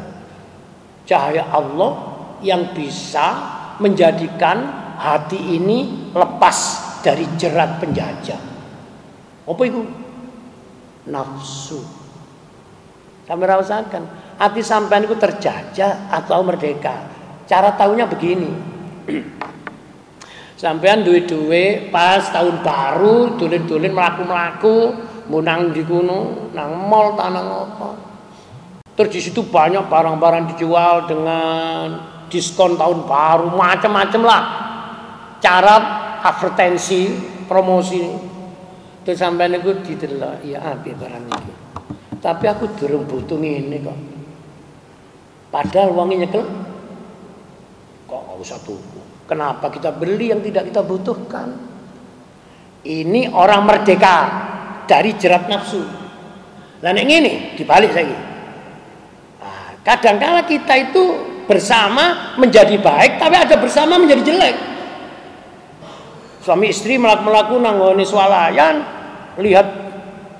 Cahaya Allah yang bisa menjadikan hati ini lepas dari jerat penjajah. Apa itu? Nafsu. Sampai rasakan. Hati sampean itu terjajah atau merdeka. Cara tahunya begini. Sampean duwe-duwe pas tahun baru, dolen-dolen mlaku-mlaku, munang di kuno, nang mall tanang apa. Terus di situ banyak barang-barang dijual dengan diskon tahun baru, macam-macam lah. Cara advertensi, promosi. Terus sampean itu didelok, ya apik barang iki. Tapi aku durung butuh ngene kok. Padahal uangnya nyekel, kok nggak usah tuku. Kenapa kita beli yang tidak kita butuhkan? Ini orang merdeka dari jerat nafsu. Lah nek ngene dibalik saiki. Nah, kadang-kala kita itu bersama menjadi baik, tapi ada bersama menjadi jelek. Suami istri melaku-melaku nanggone swalayan, lihat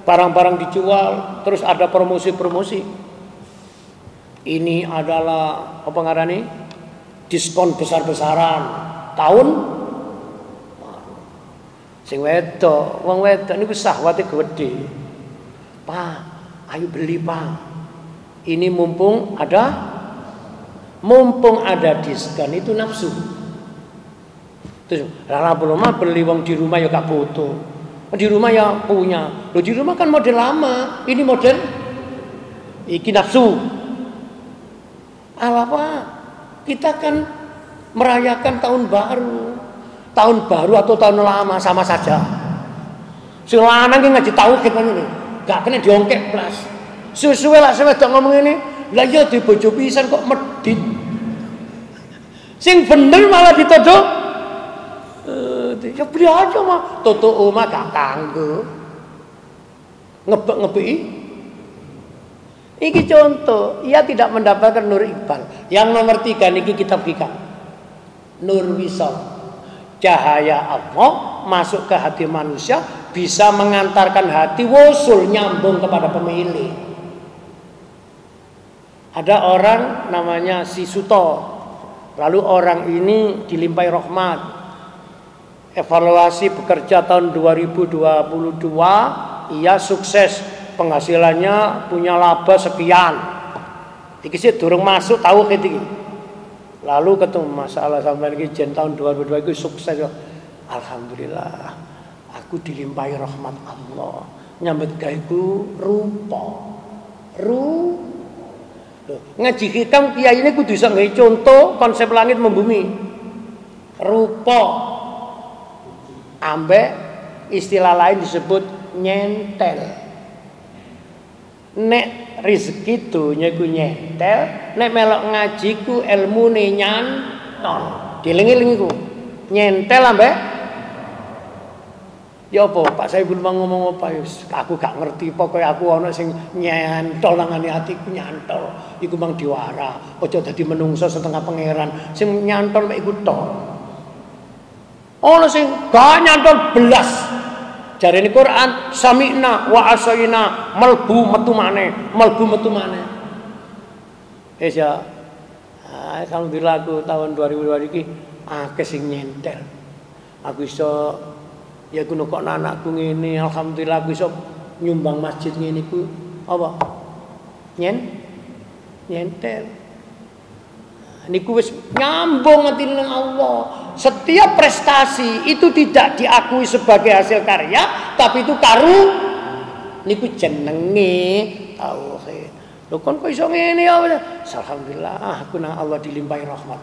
barang-barang dijual, terus ada promosi-promosi. Ini adalah apa ngarani? Diskon besar-besaran tahun. Sing wedok, wong wedok niku syahwate gede. Pak, ayo beli, Pak. Ini mumpung ada diskon, itu nafsu. Terus lah belum beli wong di rumah ya gak butuh. Di rumah ya punya. Loh di rumah kan model lama, ini model iki nafsu. Apa? Kita kan merayakan tahun baru. Tahun baru atau tahun lama sama saja. Sing lanang ki ngaji tauhid ngene. Gak kena diongkek blas. Suwe-suwe lak wedok ngomong ngene, lah ya di bojo pisan kok medhit. Sing bener malah dituduh. Ya beli aja mah. Toto omah gak kanggo. Ngebek-ngebeki. Iki contoh, ia tidak mendapatkan nur iqbal. Yang nomor 3 niki kitab hikam. Nur wisal. Cahaya Allah masuk ke hati manusia, bisa mengantarkan hati wusul, nyambung kepada pemilik. Ada orang namanya si Suto. Lalu orang ini dilimpahi rahmat. Evaluasi bekerja tahun 2022, ia sukses, penghasilannya punya laba sekian. Iki sih durung masuk tahu iki. Lalu ketemu masalah sampai lagi jen tahun 2022 itu sukses. Alhamdulillah, aku dilimpahi rahmat Allah. Nyambut gaweku rupa. Ngaji hikam kiai ini kudu iso nggawe contoh konsep langit membumi. Rupa. Ambek istilah lain disebut nyentel. Nek rezeki dunya ku nyentel, nek melok ngaji ku ilmune nyantol. Dieling-eling iku. Nyentel ambek ya apa Pak Saiful ngomong apa ya aku gak ngerti, pokoke aku ana sing nyentol nang atiku nyantol. Iku mang diwara. Aja dadi menungso setengah pangeran. Sing nyantol mek iku tok. Ana sing gak nyantol belas. Jarene Quran sami'na wa asaina melbu metu maneh. Wis ya. Alhamdulillah aku tahun 2022 iki akeh sing nyentel. Aku iso ya kuno kok anakku ngene, alhamdulillah aku iso nyumbang masjid ngene iku apa? Nyentel. Niku wis nyambung ati nang Allah. Setiap prestasi itu tidak diakui sebagai hasil karya, tapi itu niku jenenge tauhid. Lho kon kok iso ngene ya? Alhamdulillah aku nang Allah dilimpahi rahmat.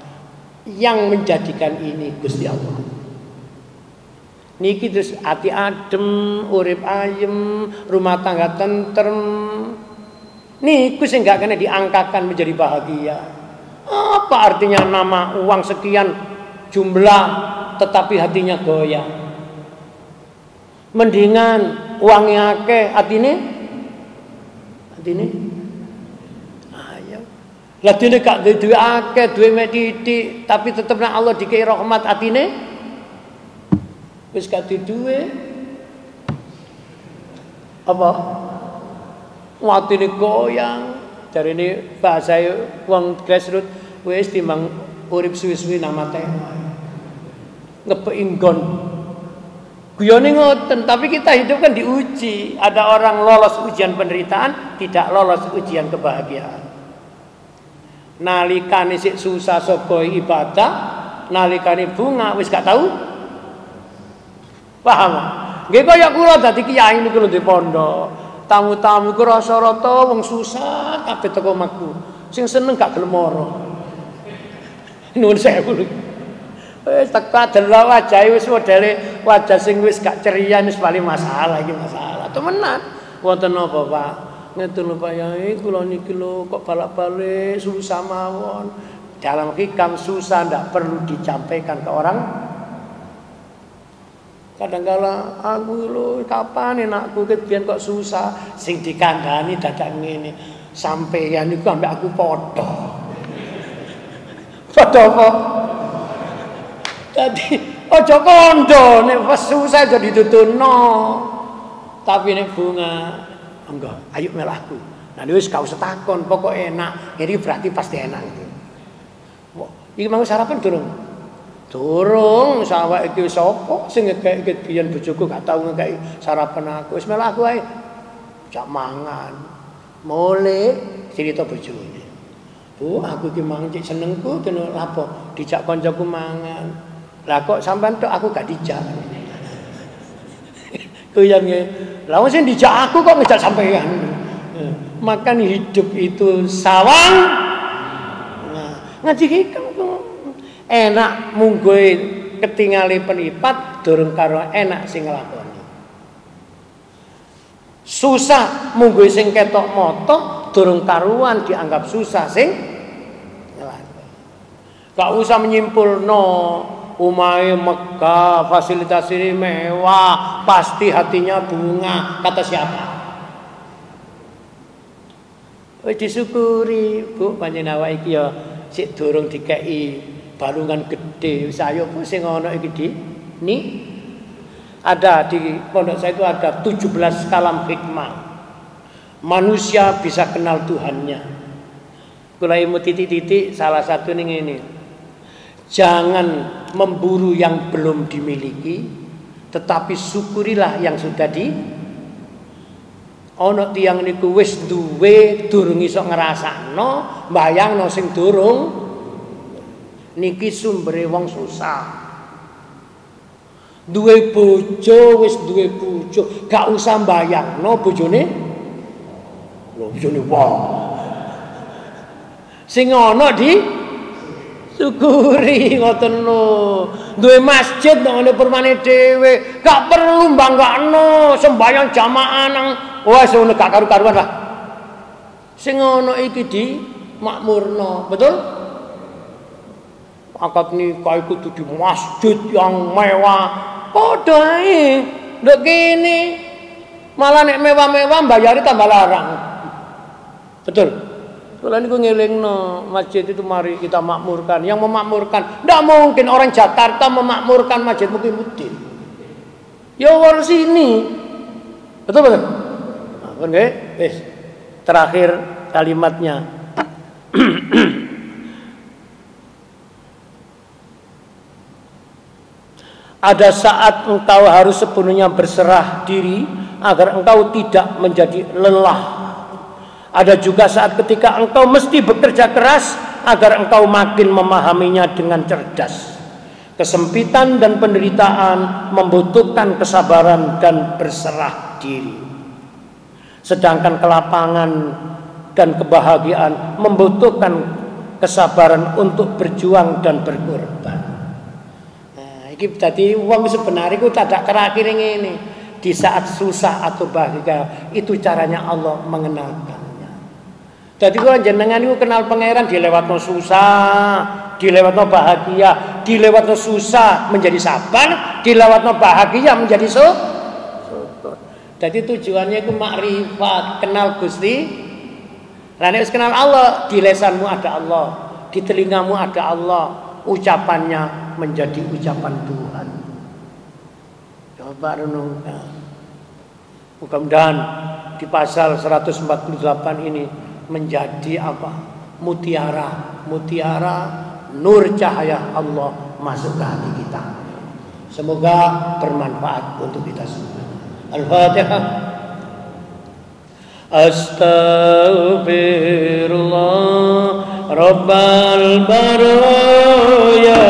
Yang menjadikan ini Gusti Allah. Niki terus ati adem, urip ayem, rumah tangga tentrem. Niku sing gak kena diangkakan menjadi bahagia. Apa artinya nama uang sekian jumlah tetapi hatinya goyah? Mendingan uangnya akeh atine ayo. Lah dene gak duwe akeh, duwe mek titik, tapi tetep nang Allah dikei rahmat atine wis gak duwe. Apa? Watine goyang. Jarine bahasa wong grassroots wis timbang urip suwi-suwi nang mate. Ngepeki nggon. Guyone ngoten, tapi kita hidup kan diuji. Ada orang lolos ujian penderitaan, tidak lolos ujian kebahagiaan. Nalikane sik susah saka ibadah, nalikane bunga wis gak tahu. Paham? Nggih kaya kula dadi kiai niku lho di pondok. Tamu-tamu ku rasa-rata wong susah kabeh teko omahku. Sing seneng gak gelem mara. Nuwun sewu. Wis teko delok wajahe wis modele wajah sing wis gak ceria wis paling masalah iki masalah. Temenan. Wonten napa, Pak? Ngeten lho Pak Yai, kula niki lho kok balak-balik susah mawon. Dalam hikam susah ndak perlu dicampaikan ke orang. Kadang-kala aku lho kapan enakku biyen kok susah, sing dikandhani dadak ngene. Sampeyan niku ambek aku padha. Padha apa? Dadi aja kandha nek wis susah aja dituturno. Tapi nek bunga enggak, ayo melahku. Nah wis gak usah takon, pokok enak. Ini berarti pasti enak gitu. Iki mau sarapan durung? Durung, sawak iki sapa sing ngekeki biyen bojoku gak tau ngekeki sarapan aku. Wis melahku ae. Jak mangan. Mule cerita bojone. Bu, aku iki mangan cek senengku kena lapo dijak kancaku mangan. Lah kok sampean tok aku gak dijak. Kuyan nggih. Lah wong sing dijak aku kok ngejak sampean. Makan hidup itu sawang. Nah, ngaji iki enak munggo ketinggali penipat durung karo enak sing nglakoni. Susah munggo sing ketok moto durung karuan dianggap susah sing nglakoni. Gak usah menyimpulno umahe Mekah, fasilitas ini mewah, pasti hatinya bunga. Kata siapa? Wis disyukuri, Bu, panjenengan awake iki ya sik durung dikeki balungan gede. Wis ayo Bu sing ana iki di ada di pondok saya itu ada 17 kalam hikmah. Manusia bisa kenal Tuhannya. Kula ilmu titik-titik salah satu ning ngene. Jangan memburu yang belum dimiliki, tetapi syukurilah yang sudah di. Ana tiyang niku wis duwe durung iso ngrasakno, mbayangno sing durung. Niki sumbere wong susah. Duwe bojo, wis duwe bojo, gak usah mbayangno bojone. Lho bojone wong. Sing ana di syukuri ngoten lho. Duwe masjid nang ngene permane dhewe, gak perlu banggakno sembahyang jamaah nang wis ngono gak karu-karuan lah. Sing ana iki di makmurno, betul? Akad nikah iku kudu di masjid yang mewah. Padha ae. Nduk kene malah nek mewah-mewah mbayari tambah larang. Betul? Kula niku ngelingno masjid itu mari kita makmurkan. Yang memakmurkan, ndak mungkin orang Jakarta memakmurkan masjid Mukimuddin. Ya war sini. Betul betul. Nah, nggih, wis. Terakhir kalimatnya. Ada saat engkau harus sepenuhnya berserah diri agar engkau tidak menjadi lelah. Ada juga saat ketika engkau mesti bekerja keras agar engkau makin memahaminya dengan cerdas. Kesempitan dan penderitaan membutuhkan kesabaran dan berserah diri. Sedangkan kelapangan dan kebahagiaan membutuhkan kesabaran untuk berjuang dan berkorban. Iki dadi wong sebenarnya iku tadak terakhir ngene. Di saat susah atau bahagia itu caranya Allah mengenalkannya. Dadi kula jenengan niku kenal pangeran dilewatno susah, dilewatno bahagia, dilewatno susah menjadi sabar, dilewatno bahagia menjadi syukur. Dadi tujuannya iku makrifat, kenal Gusti. Lah nek wis kenal Allah, di lesanmu ada Allah, di telingamu ada Allah. Ucapannya menjadi ucapan Tuhan. Coba renungkan. Mudah-mudahan di pasal 148 ini menjadi apa? Mutiara, mutiara nur cahaya Allah masuk ke hati kita. Semoga bermanfaat untuk kita semua. Al-Fatihah. Astaghfirullah Rabbal baraya,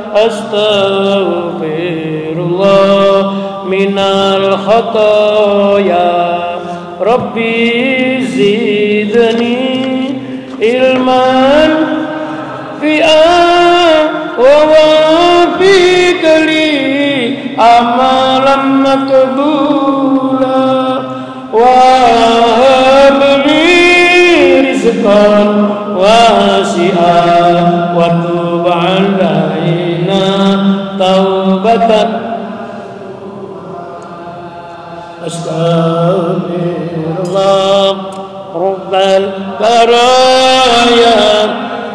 astaghfirullah minal khataya, Rabbi zidni ilman fi'an wa wafiq li amalan makbula wa habli rizqan wasi'an wa tub 'alaina taubatan astaghfirullah rabbal baraya,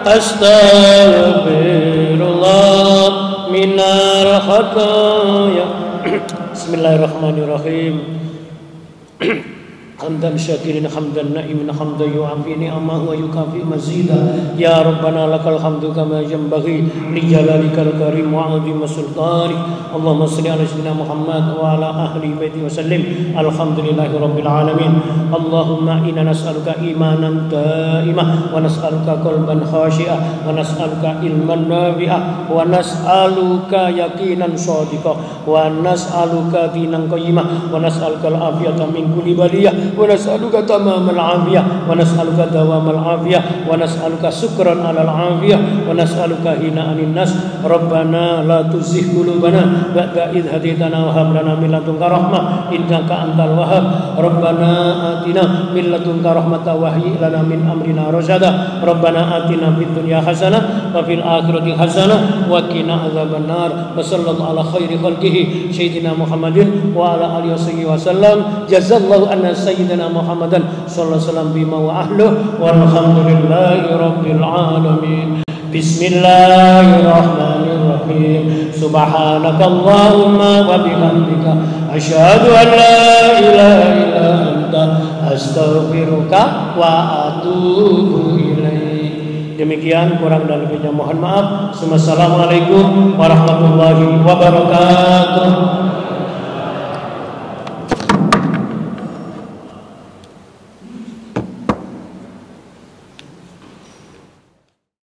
astaghfirullah minal khataya. Bismillahirrahmanirrahim. حمدا شاكرين حمدا نائما حمدا يعافي نعمه ويكافئ مزيدا يا ربنا لك الحمد كما ينبغي لجلالك الكريم وعظيم سلطانك اللهم صل على سيدنا محمد وعلى اهل بيته وسلم الحمد لله رب العالمين اللهم انا نسالك ايمانا دائما ونسالك قلبا خاشعا ونسالك علما نافعا ونسالك يقينا صادقا ونسالك دينا قيما ونسالك العافيه من كل بليه ونسألك تمام العافية ونسألك دوام العافية ونسألك شكرا على العافية ونسألك هنا عن الناس ربنا لا تزغ قلوبنا بعد إذ هديتنا وهب لنا من لدنك رحمة إنك أنت الوهاب ربنا آتنا من لدنك رحمة وهيئ لنا من أمرنا رشدا ربنا آتنا في الدنيا حسنة وفي الآخرة حسنة وقنا عذاب النار وصلى الله على خير خلقه سيدنا محمد وعلى آله وصحبه وسلم جزا الله عنا سيدنا محمد صلى الله عليه وسلم بما وأهله والحمد لله رب العالمين بسم الله الرحمن الرحيم سبحانك اللهم وبحمدك أشهد أن لا إله إلا أنت أستغفرك وأتوب إليك. Demikian, kurang dan lebihnya mohon maaf. Assalamualaikum warahmatullahi wabarakatuh.